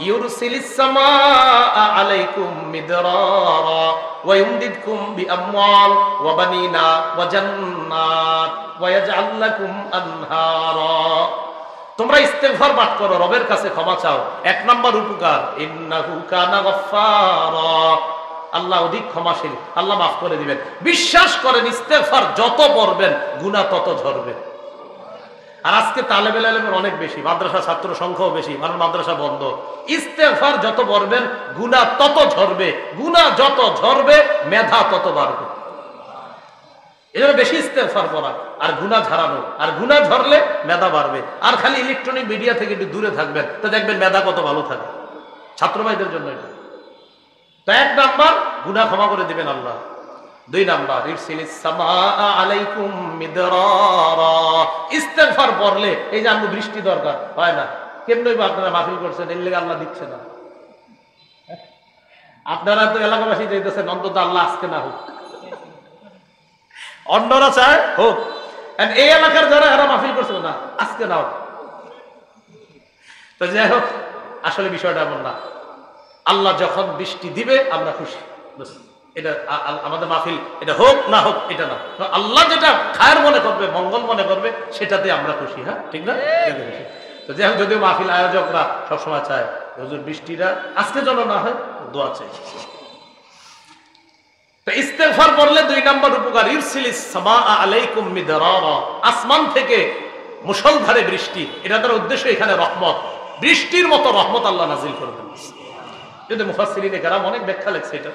ইউরসিলিস সামাআ আলাইকুম মিদরারা ওয়া ইউমদিদকুম বিআমওয়াল ওয়া বানিনা ওয়া জান্নাত ওয়া ইয়াজআল লাকুম আনহারা। তোমরা ইস্তিগফার পাঠ করো, রবের কাছে ক্ষমা চাও। 1 নাম্বার উপকার, ইন্নাহু কানা গফফারা, আল্লাহ অধিক ক্ষমাশীল, আল্লাহ মাফ করে দিবেন। বিশ্বাস করেন ইস্তেগফার যত পড়বেন গুনাহ তত ঝরবে। আর আজকে তালেবেল ইলমের অনেক বেশি, মাদ্রাসা ছাত্র সংখ্যাও বেশি, মানে মাদ্রাসা বন্ধ। ইস্তেগফার যত পড়বেন গুনাহ তত ঝরবে, গুনাহ যত ঝরবে মেধা তত বাড়বে। এজন্য বেশি ইস্তেগফার করা আর গুনাহ ঝরানো, আর গুনাহ ঝরলে মেধা বাড়বে। আর খালি ইলেকট্রনিক মিডিয়া থেকে একটু দূরে থাকবেন, তো দেখবেন মেধা কত ভালো থাকে। ছাত্র ভাইদের জন্য এটা তো 1 নাম্বার, গুনাহ ক্ষমা করে দিবেন আল্লাহ। 2 নাম্বার, ইরসিলিস সামাআ আলাইকুম মিদরারা। ইস্তেগফার পড়লে এই যে আমাদের বৃষ্টি দরকার হয় না, কেমনে আপনারা মাহফিল করছেন, এর লেগে আল্লাহ দিচ্ছে না। আপনারা তো এলাকাবাসী চাইতেছেন অন্তত আল্লাহ আজকে না হোক, অন্যরা চায় হোক। এই এলাকার যারা এরা মাহফিল করছে না আজকে না হোক। তো যাই হোক, আসলে বিষয়টা এমন না। আল্লাহ যখন বৃষ্টি দিবে আমরা খুশি, এটা আমাদের মাহফিল এটা হোক না হোক এটা না, আল্লাহ যেটা খায়ের মনে করবে, মঙ্গল মনে করবে, সেটাতে আমরা খুশি। হ্যাঁ, ঠিক না? তো যাই হোক, যদিও মাহফিল আয়োজকরা সবসময় চায় হুজুর বৃষ্টিটা আজকে যেন না হয়, দোয়া চাই। তো ইস্তেগফার পড়লে 2 নাম্বার উপকার, ইরসিলিস সামাআ আলাইকুম মিদরারা। আসমান থেকে মুষলধারে বৃষ্টি, এটা তার উদ্দেশ্য এখানে রহমত, বৃষ্টির মতো রহমত আল্লাহ নাজিল করবেন। যদি মুফাসসিরিনে কেরাম অনেক ব্যাখ্যা লিখছে এটা।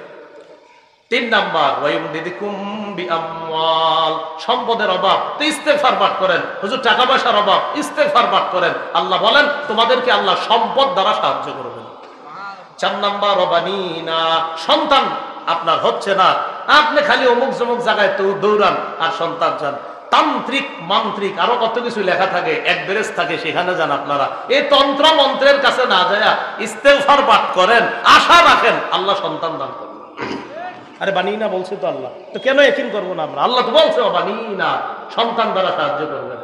3 নাম্বার, ওয়ায়ুমদিদুকুম বিআমওয়াল। সম্পদের অভাব তো ইস্তেগফার পাঠ করেন। হুজুর টাকা পয়সার অভাব, ইস্তেগফার পাঠ করেন। আল্লাহ বলেন তোমাদেরকে আল্লাহ সম্পদ দ্বারা সাহায্য করবেন। 4 নাম্বার, ওয়াবানিনা। সন্তান আপনার হচ্ছে না, আপনি খালি অমুক জমুক জায়গায় তো দৌড়ান আর সন্তান চান। তান্ত্রিক মান্ত্রিক আরো কত কিছু লেখা থাকে, অ্যাড্রেস থাকে, সেখানে যান আপনারা। এই তন্ত্র মন্ত্রের কাছে না যায় ইস্তেগফার পাঠ করেন, আশা রাখেন আল্লাহ সন্তান দান করবেন। আরে বানিনা বলছে তো আল্লাহ, তো কেন ইয়াকিন করবো না আমরা? আল্লাহ তো বলছে বানিনা, সন্তান দ্বারা সাহায্য করবেন।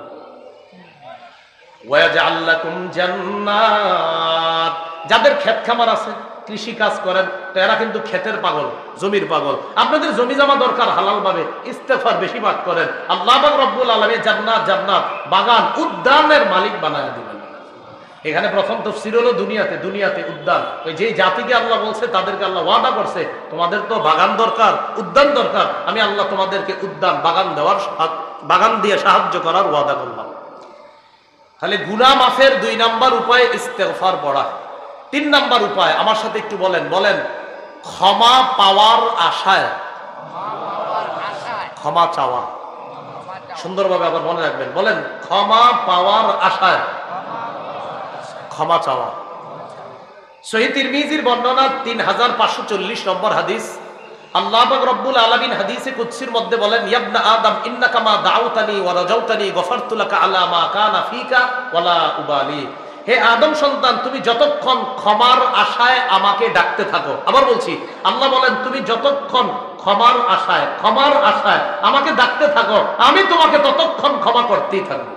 ওয়াজআল লাকুম জান্নাত। যাদের ক্ষেত খামার আছে, কৃষি কাজ করেন, তো এরা কিন্তু ক্ষেতের পাগল, জমির পাগল। আপনাদের জমি জমা দরকার হালাল ভাবে, ইস্তেগফার বেশি পাঠ করেন। আল্লাহ পাক রব্বুল আলামিন জান্নাত, জান্নাত বাগান, উদ্যানের মালিক বানায় দিবেন। এখানে প্রথম তাফসীর হলো দুনিয়াতে, দুনিয়াতে উদ্যান। ওই যে জাতিকে আল্লাহ বলছে তাদেরকে আল্লাহ ওয়াদা করছে, তোমাদের তো বাগান দরকার, উদ্যান দরকার, আমি আল্লাহ তোমাদেরকে উদ্যান বাগান দেওয়ার, বাগান দিয়ে সাহায্য করার ওয়াদা করলাম। তাহলে গুনাহ মাফের 2 নাম্বার উপায় ইস্তেগফার পড়া। 3 নাম্বার উপায় আমার সাথে একটু বলেন, বলেন ক্ষমা পাওয়ার আশায় ক্ষমা চাওয়া। সুন্দরভাবে আবার মনে রাখবেন, বলেন ক্ষমা পাওয়ার আশায় ক্ষমা চাওয়া। সহিহ তিরমিজির বর্ণনা 3540 নম্বর হাদিস। আল্লাহ পাক রব্বুল আলামিন হাদিসে কুদসির মধ্যে বলেন, ইয়া আদম ইন্নাকা মা দাউতানি ওয়া রাজাউতানি গফারতু লাকা আলা মা কানা ফিকা ওয়ালা উবালি। হে আদম সন্তান, তুমি যতক্ষণ ক্ষমার আশায় আমাকে ডাকতে থাকো। আবার বলছি, আল্লাহ বলেন তুমি যতক্ষণ ক্ষমার আশায় আমাকে ডাকতে থাকো, আমি তোমাকে ততক্ষণ ক্ষমা করতেই থাকবো।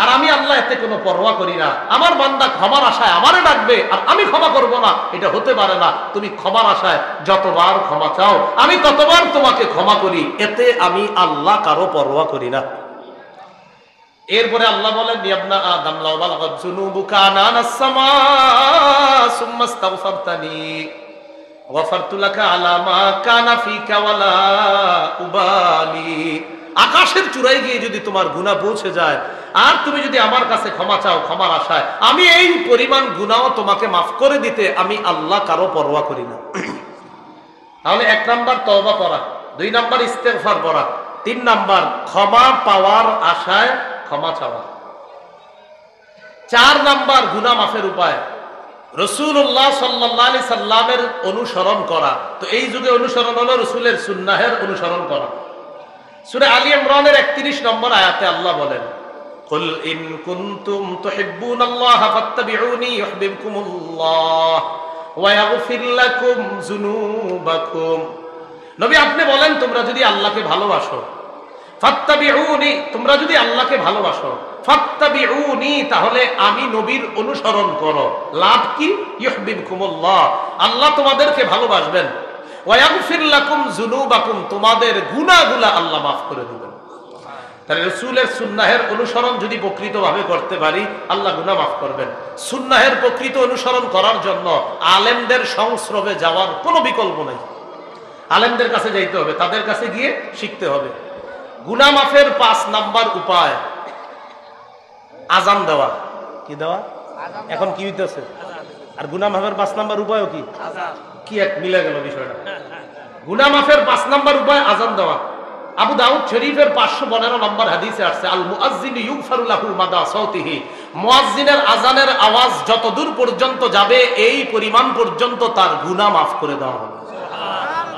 আর আমি আল্লাহ এতে কোনো পরোয়া করি না। আমার বান্দা ক্ষমার আশায় আমারে ডাকবে আর আমি ক্ষমা করব না, এটা হতে পারে না। তুমি ক্ষমার আশায় যতবার ক্ষমা চাও আমি ততবার তোমাকে ক্ষমা করি, এতে আমি আল্লাহ কারো পরোয়া করি না। এরপরে আল্লাহ বলেন, ইবনা আদম লাউ বালাগাত যুনুবুকা আনানাস সামা সুম্মা ইস্তাগফারতানি গফারতু লাকা আলা মা কানা ফিকা ওয়ালা উবালি। আকাশের চূড়ায় গিয়ে যদি তোমার গুনাহ পৌঁছে যায় আর তুমি যদি আমার কাছে ক্ষমা চাও ক্ষমার আশায়, আমি এই পরিমাণ গুনাহ তোমাকে মাফ করে দিতে আমি আল্লাহ কারো পরোয়া করি না। তাহলে 1 নাম্বার তওবা করা, 2 নাম্বার ইস্তেগফার করা, 3 নাম্বার ক্ষমা পাওয়ার আশায় ক্ষমা চাওয়া, 4 নাম্বার গুনাহ মাফের উপায় রাসূলুল্লাহ সাল্লাল্লাহু আলাইহি সাল্লামের অনুসরণ করা। তো এই যুগে অনুসরণ হলো রাসূলের সুন্নাহের অনুসরণ করা। সূরা আলী ইমরানের 31 নম্বর আয়াতে আল্লাহ বলেন, কুল ইন কুনতুম তুহিব্বুনাল্লাহ ফাত্তাবিউনি ইউহিব্বুকুমুল্লাহ ওয়া ইয়াগফির লাকুম যুনুবাকুম। নবী আপনি বলেন, তোমরা যদি আল্লাহকে ভালোবাসো, ফাত্তাবিউনি, তোমরা যদি আল্লাহকে ভালোবাসো, ফাত্তাবিউনি, তাহলে আমি নবীর অনুসরণ করো। লাভ কি? ইউহিব্বুকুমুল্লাহ, আল্লাহ তোমাদেরকে ভালোবাসবেন। ওয়া ইয়াগফির লাকুম যুনুবাকুম, তোমাদের গুনাহগুলো আল্লাহ মাফ করে দিবেন। তাহলে রাসূলের সুন্নাহের অনুসরণ যদি প্রকৃতভাবে করতে পারি আল্লাহ গুনাহ মাফ করবেন। সুন্নাহের প্রকৃত অনুসরণ করার জন্য আলেমদের সংস্রবে যাওয়ার কোনো বিকল্প নেই। আলেমদের কাছে যাইতে হবে, তাদের কাছে গিয়ে শিখতে হবে। গুনাহ মাফের 5 নাম্বার উপায় আজান দেওয়া। কি দেওয়া? এখন কি হইতেছে? আর গুনাহ মাফের 5 নাম্বার উপায়ও কি? কি এক মিলে গেল বিষয়টা। গুনাহ মাফের 5 নাম্বার উপায় আজান দেওয়া। আবু দাউদ শরীফের 512 নম্বর হাদিসে আসছে, আল মুআজ্জিনু ইগফারু লাহু মাদা সাউতিহি, মুয়াজ্জিনের আজানের আওয়াজ যত দূর পর্যন্ত যাবে এই পরিমাণ পর্যন্ত তার গুনাহ মাফ করে দেওয়া হবে।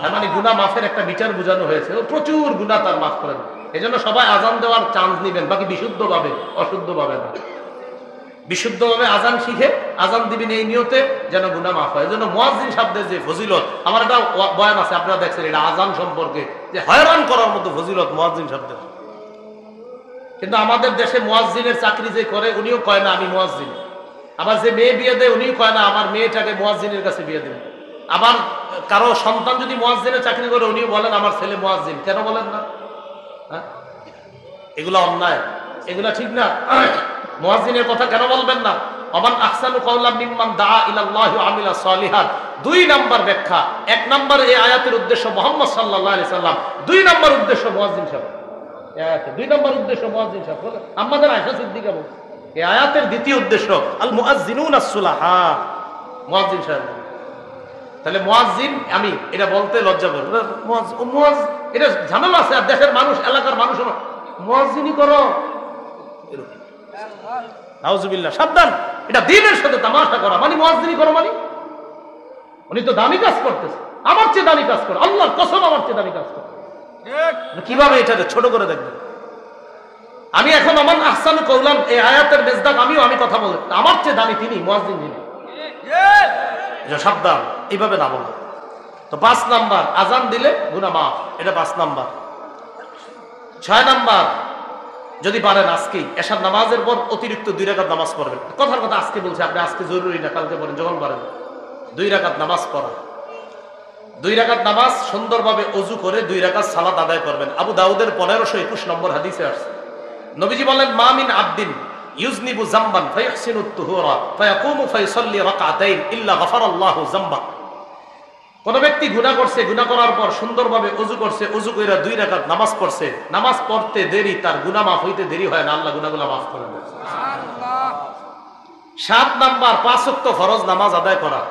তার মানে গুনাহ মাফের একটা মিটার বোঝানো হয়েছে, ও প্রচুর গুনাহ তার মাফ করে দেবে। এজন্য সবাই আজান দেওয়ার চান্স নেবেন, বাকি বিশুদ্ধভাবে, অশুদ্ধভাবে না। বিশুদ্ধভাবে আজান শিখে আজান দিবেন এই নিয়তে যেন গুনাহ মাফ হয়। এজন্য মুয়াজ্জিন শব্দের যে ফজিলত, আমার একটা বয়ান আছে আপনারা দেখছেন, এটা আজান সম্পর্কে যে হয়রান করার মতো ফজিলত মুয়াজ্জিন শব্দের। কিন্তু আমাদের দেশে মুয়াজ্জিনের চাকরি যে করে উনিও কয় না আমি মুয়াজ্জিন। আবার যে মেয়ে বিয়ে দেয় উনিও কয় না আমার মেয়েটাকে মুয়াজ্জিনের কাছে বিয়ে দেবে। আবার কারো সন্তান যদি মুয়াজ্জিনের চাকরি করে উনিও বলেন আমার ছেলে মুয়াজ্জিন। কেন বলেন না? হ্যাঁ, এগুলো অন্যায়, এগুলো ঠিক না। মুয়াজ্জিনের কথা কেন বলবেন না? ওমান আহসানু কাওলাম মিম্মান দাআ ইলাল্লাহি ওয়া আমিলা সালিহান। 2 নাম্বার ব্যাখ্যা। 1 নাম্বার এই আয়াতের উদ্দেশ্য মুহাম্মদ সাল্লাল্লাহু আলাইহি সাল্লাম, 2 নাম্বার উদ্দেশ্য মুয়াজ্জিন সাহেব। এই আয়াতে 2 নাম্বার উদ্দেশ্য মুয়াজ্জিন সাহেব বলে আমাদের আয়েশা সিদ্দিকা বলেন। এই আয়াতের দ্বিতীয় উদ্দেশ্য আল মুআজ্জিনুন আস-সুলাহা, মুয়াজ্জিন সাহেব। তাহলে মুয়াজ্জিন আমি এটা বলতে লজ্জা করি, মুয়াজ্জিন এটা ঝামেলা আছে। আর দেশের মানুষ, এলাকার মানুষ মুয়াজ্জিনই করো, নাউজুবিল্লাহ, সাবধান। এটা দ্বীনের সাথে তামাশা করা মানে মুয়াজ্জিনি করো মানে উনি তো দামি কাজ করতেছে, আমার চেয়ে দামি কাজ করে, আল্লাহর কসম আমার চেয়ে দামি কাজ করে। কিভাবে এটাকে ছোট করে দেখবেন? আমি এখন আমান আহসানু কওলান এই আয়াতের মেজদাক আমি কথা বলি, আমার চেয়ে দামি তিনি, মুয়াজ্জিন যিনি। সাবধান, এইভাবে না বলো। তো 5 নাম্বার আজান দিলে গুনাহ মাফ, এটা 5 নাম্বার। 6 নাম্বার যদি পারেন আজকেই এশার নামাজের পর অতিরিক্ত 2 রাকাত নামাজ পড়বেন। কথার কথা আজকে বলছি, আপনি আজকে জরুরি না, কালকে পড়েন যখন পারেন। 2 রাকাত নামাজ পড়া, 2 রাকাত নামাজ সুন্দরভাবে ওযু করে 2 রাকাত সালাত আদায় করবেন। আবু দাউদের 1521 নম্বর হাদিসে আসছে, নবীজি বলেন মা মিন আবদিন ইউজনিবু যামবান ফায়াহসিনু তুহুরা ফায়াকুমু ফায়ুসাল্লি রাকাতাইন ইল্লা গাফারাল্লাহু যামবা। কোন ব্যক্তি গুনাহ করছে, গুনাহ করার পর সুন্দরভাবে ওযু করছে, ওযু কইরা 2 রাকাত নামাজ পড়ছে, নামাজ পড়তে দেরি, তার গুনাহ মাফ হইতে দেরি হয় না, আল্লাহ গুনাহগুলো মাফ করে দেন। সুবহানাল্লাহ। 7 নাম্বার 5 ওয়াক্ত ফরজ নামাজ আদায় করা।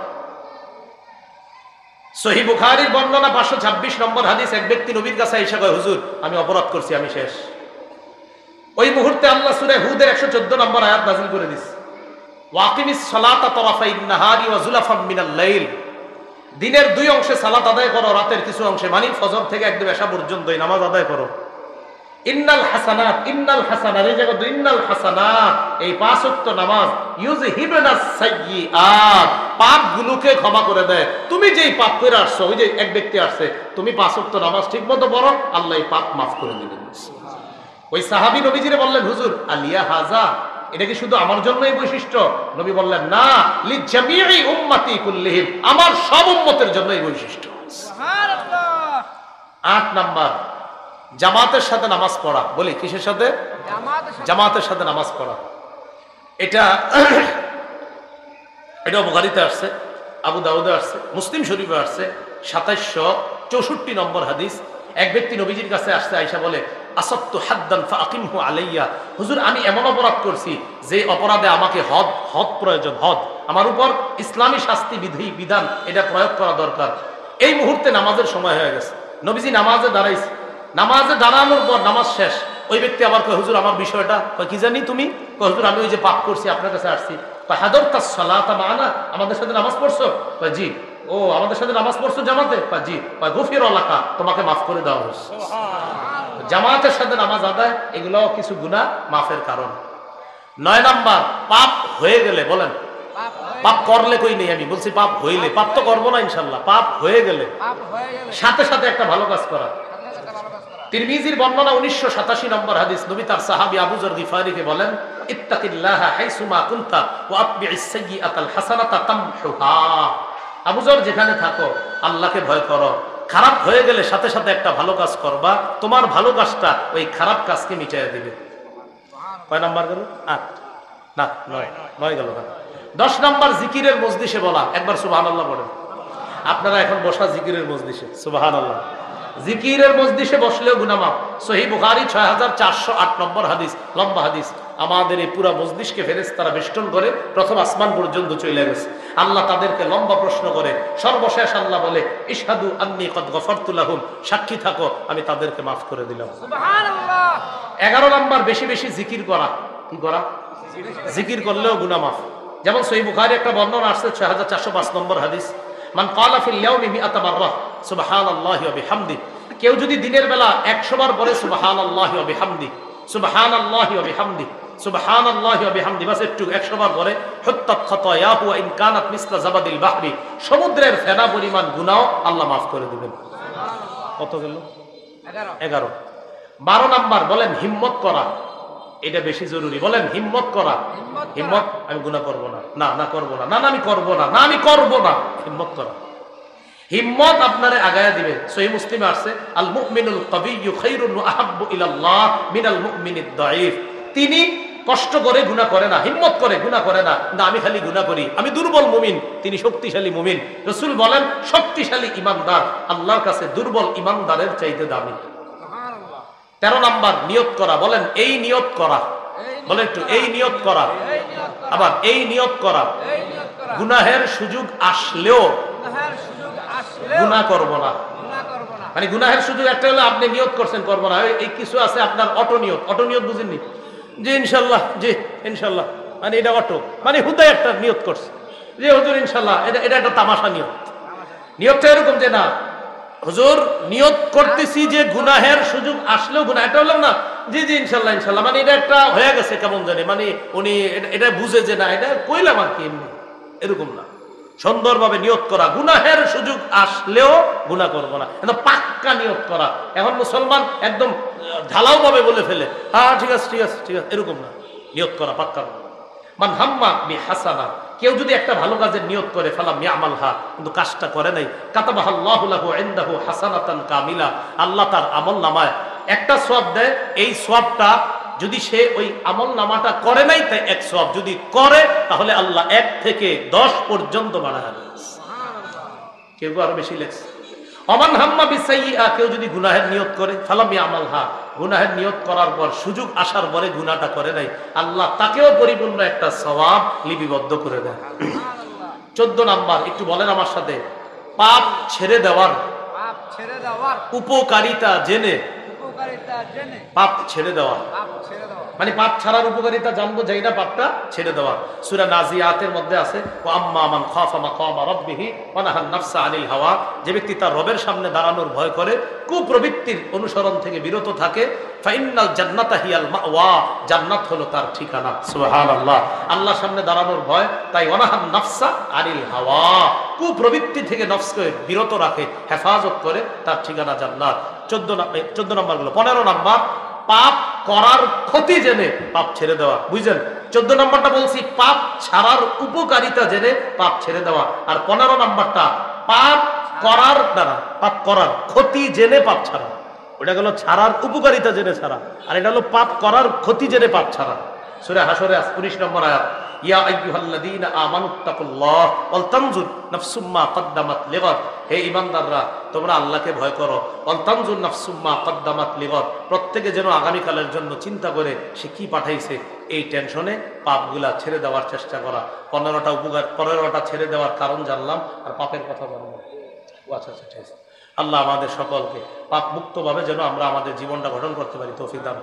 সহিহ বুখারীর বর্ণনা 526 নম্বর হাদিস, এক ব্যক্তি নবীর কাছে এসে কয় হুজুর আমি অপরাধ করছি, আমি শেষ। ওই মুহূর্তে আল্লাহ সূরা হুদের 114 নম্বর আয়াত নাযিল করে দিয়েছে, ওয়াকিমিস সালাতা তারাফাইন নাহারি ওয়া যুলাফাম মিনাল লাইল। দিনের 2 অংশে সালাত আদায় করো, রাতের কিছু অংশে, মানে ফজর থেকে একদম এশা পর্যন্ত এই নামাজ আদায় করো। ইন্নাল হাসানাত, ইন্নাল হাসানাত, এই জায়গা ইন্নাল হাসানাত, এই 5 ওয়াক্ত নামাজ ইউযহিবুনাস সাইয়্যাত, পাপগুলোকে ক্ষমা করে দেয়। তুমি যেই পাপ করে আসছো, ওই যে এক ব্যক্তি আসছে, তুমি 5 ওয়াক্ত নামাজ ঠিকমতো পড়ো, আল্লাহ এই পাপ মাফ করে দিবেন। ওই সাহাবী নবীজিরে বললেন হুজুর আলিয়া হাজা, এটা কি শুধু আমার জন্যই বৈশিষ্ট্য? নবী বললেন না, লিজামিই উম্মতি কুল্লিহিম, আমার সব উম্মতের জন্য এই বৈশিষ্ট্য। সুবহানাল্লাহ। 8 নাম্বার জামাতের সাথে নামাজ পড়া। বলি কিসের সাথে? জামাতের সাথে নামাজ পড়া। এটা বুখারীতে আসছে, আবু দাউদে আসছে, মুসলিম শরীফে আসছে 2764 নম্বর হাদিস। এক ব্যক্তি নবীজির কাছে আসছে, আয়েশা বলে আসবতু হাদ্দান ফাআকিমহু আলাইয়া, হুজুর আমি এমন অপরাধ করছি যে অপরাধে আমাকে হদ প্রয়োজন, হদ আমার উপর ইসলামী শাস্তি বিধান এটা প্রয়োগ করা দরকার। এই মুহূর্তে নামাজের সময় হয়ে গেছে, নবীজি নামাজে দাঁড়াইছে, নামাজে দাঁড়ানোর পর নামাজ শেষ। ওই ব্যক্তি আবার কয় হুজুর আমার বিষয়টা, কয় কি জানি তুমি? কয় হুজুর আমি ওই যে পাপ করছি আপনার কাছে আসছি। কয় হাদারতাস সালাতা মা'ানা, আমাদের সাথে নামাজ পড়ছো? কয় জি। ও আমাদের সাথে নামাজ পড়ছো জামাতে? কয় জি। কয় গুফিরা লাকা, তোমাকে মাফ করে দেওয়া হয়েছে। জামাতের সাথে নামাজ আদায়, এগুলো কিছু গুনাহ মাফের কারণ। 9 নাম্বার পাপ হয়ে গেলে, বলেন পাপ করলে কই নেই, আমি বলছি পাপ হইলে, পাপ তো করবো না ইনশাল্লাহ, পাপ হয়ে গেলে সাথে সাথে একটা ভালো কাজ করা। তিরমিজির বর্ণনা 1987 নম্বর হাদিস, নবী তার সাহাবী আবু যর গিফারীকে বলেন ইত্তাকিল্লাহা হাইসুমা কুনতা ওয়া আতবি'is সাইয়্যাতাল হাসানাতা তামহুহা। আবু যর যেখানে থাকো আল্লাহকে ভয় করো, খারাপ হয়ে গেলে সাথে সাথে একটা ভালো কাজ করবা, তোমার ভালো কাজটা ওই খারাপ কাজকে মিটাইয়া দিবে। কয় নাম্বার গেল? 8 না 9 গেল। 10 নাম্বার জিকিরের মজলিসে বলা। একবার সুবহানাল্লাহ বলেন। আপনারা এখন বসা জিকিরের মজলিসে, সুবহানাল্লাহ। জিকিরের মজলিসে বসলেও গুনাহ মাফ। সহিহ বুখারী 6408 নম্বর হাদিস, লম্বা হাদিস। আমাদের এই পুরা মজলিসকে ফেরেশতারা বেষ্টন করে প্রথম আসমান পর্যন্ত চলে গেছে। আল্লাহ তাদেরকে লম্বা প্রশ্ন করে, সর্বশেষ আল্লাহ বলে, ইশহাদু আন্নী কদ গফরতু লাহুম, সাক্ষী থাকো আমি তাদেরকে মাফ করে দিলাম। সুবহানাল্লাহ। 11 নাম্বার বেশি বেশি জিকির করা। কি করা? জিকির করলেও গুনাহ মাফ। যেমন সহিহ বুখারী একটা বর্ণনা আসছে 6405 নম্বর হাদিস, মান ক্বালা ফিল ইয়াউমি মিআতা মাররা সুবহানাল্লাহি ওয়া বিহামদিহি, কেউ যদি দিনের বেলা 100 বার পড়ে সুবহানাল্লাহি ওয়া বিহামদিহি, সুবহানাল্লাহি ওয়া বিহামদিহি, সুবহানাল্লাহি ওয়া বিহামদিহি, বাস একটু 100 বার পড়ে, হুত্তাত খাতায়াহু ওয়া ইন কানাত মিসলা জাবাদিল বাহরি, সমুদ্রের ফেনা পরিমাণ গুনাহ আল্লাহ মাফ করে দিবেন। কত গেল? 11। 12 নাম্বার বলেন হিম্মত করা। এটা বেশি জরুরি। বলেন হিম্মত করা। হিম্মত, আমি গুনাহ করব না, না করব না, না আমি করব না, না আমি করব না। হিম্মত করা। হিম্মত আপনারে আগায়া দিবে। সহিহ মুসলিমে আছে, আল মুমিনুল কাবিয়্যু খায়রুন ওয়া আহাব্বু ইলাল্লাহ মিনাল মুমিনিদ দাঈফ। তিনি কষ্ট করে গুনাহ করে না, হিম্মত করে গুনাহ করে না। না আমি খালি গুনাহ করি, আমি দুর্বল মুমিন, তিনি শক্তিশালী মুমিন। রাসূল বলেন শক্তিশালী ঈমানদার আল্লাহর কাছে দুর্বল ঈমানদারের চাইতে দামি। 13 নাম্বার নিয়ত করা। বলেন এই নিয়ত করা। বলেন একটু এই নিয়ত করা। আবার এই নিয়ত করা, গুনাহের সুযোগ আসলেও গুনাহ করব না। মানে গুনাহের সুযোগ একটা হলো আপনি নিয়ত করছেন করব না, এই কিছু আছে আপনার অটো নিয়ত। অটো নিয়ত বুঝেননি? যে ইনশাআল্লাহ, জি ইনশাআল্লাহ, মানে এটা অটো, মানে হুদায় একটা নিয়ত করছে যে হুজুর ইনশাআল্লাহ, এটা একটা তামাশা নিয়ত। নিয়তটা এরকম যে না হুজুর নিয়ত করতেছি যে গুনাহের সুযোগ আসলেও গুনাহ, এটা হলো না জি জি ইনশাআল্লাহ ইনশাআল্লাহ, মানে এটা একটা হয়ে গেছে কেমন জানি, মানে উনি এটা বুঝে যে না এটা কইলাম আর কি, এমনি এরকম না। সুন্দরভাবে নিয়ত করা, গুনাহের সুযোগ আসলেও গুনাহ করব না, এটা পাক্কা নিয়ত করা। এখন মুসলমান একদম ঢালাও ভাবে বলে ফেলে, হ্যাঁ ঠিক আছে ঠিক আছে ঠিক আছে, এরকম না। নিয়ত করা পাক্কা। মান হাম্মা বিহাসানা, কেউ যদি একটা ভালো কাজের নিয়ত করে ফালাম ইয়ামালহা, কিন্তু কাজটা করে নাই, কাতাবাহাল্লাহু লাহু ইনদাহু হাসানাতান কামিলা, আল্লাহ তার আমলনামায় একটা সওয়াব দেয়। এই সওয়াবটা যদি সে ওই আমলনামাটা করে নাই তাই 1 সওয়াব, যদি করে তাহলে আল্লাহ 1 থেকে 10 পর্যন্ত বাড়ায় দেন। সুবহানাল্লাহ। কেউ আরো বেশি লেখছে। ওমান হাম্মা বিসাইয়্যা, কেউ যদি গুনাহের নিয়ত করে ফালাম ইয়ামালহা, গুনাহের নিয়ত করার পর সুযোগ আসার পরে গুনাহটা করে নাই, আল্লাহ তাকেও পরিপূর্ণ একটা সওয়াব লিপিবদ্ধ করে দেয়। 14 নাম্বার, একটু বলেন আমার সাথে, পাপ ছেড়ে দেওয়ার উপকারিতা জেনে পাপ ছেড়ে দেওয়া। মানে পাপ ছাড়ার উপকারিতা জানবো, যাই না পাপটা ছেড়ে দেওয়া। সূরা নাজিয়াতের মধ্যে আছে, ওয়া আম্মা মান খাফা মাকামা রাব্বিহি ওয়া নাহান নাফসা আনিল হাওয়া, যে ব্যক্তি তার রবের সামনে দাঁড়ানোর ভয় করে, কুপ্রবৃত্তির অনুসরণ থেকে বিরত থাকে, ফাইন্নাল জান্নাতা হিয়াল মাওয়া, জান্নাত হলো তার ঠিকানা। সুবহানাল্লাহ। আল্লাহর সামনে দাঁড়ানোর ভয়, তাই ওয়া নাহান নাফসা আনিল হাওয়া, কুপ্রবৃত্তি থেকে নফসকে বিরত রাখে, হেফাজত করে, তার ঠিকানা জান্নাত। 14 নাম্বার গুলো। 15 নাম্বার, পাপ করার ক্ষতি জেনে পাপ ছেড়ে দেওয়া। বুঝলেন? 14 নাম্বারটা বলছি পাপ ছাড়ার উপকারিতা জেনে পাপ ছেড়ে দেওয়া, আর 15 নাম্বারটা পাপ করার দ্বারা পাপ করার ক্ষতি জেনে পাপ ছাড়া। ওটা গেল ছাড়ার উপকারিতা জেনে ছাড়া, আর এটা হলো পাপ করার ক্ষতি জেনে পাপ ছাড়া। সূরা হাসরে 19 নম্বর আয়াত, ইয়া আইয়ুহাল্লাযীনা আমানুত্তাকুল্লাহ ওয়াল তানজুর নাফসুম মা কদ্দামাত লিগাদ, হে ঈমানদাররা তোমরা আল্লাহকে ভয় করো, ওয়াল তানজুর নাফসুম মা কদ্দামাত লিগাদ, প্রত্যেকে যেন আগামী কালের জন্য চিন্তা করে সে কি পাঠাইছে। এই টেনশনে পাপগুলা ছেড়ে দেওয়ার চেষ্টা করা। 15টা ছেড়ে দেওয়ার কারণ জানলাম, আর পাপের কথা জানলাম। আচ্ছা আচ্ছা ঠিক আছে। আল্লাহ আমাদের সকলকে পাপ মুক্তভাবে যেন আমরা আমাদের জীবনটা গঠন করতে পারি তৌফিক দান।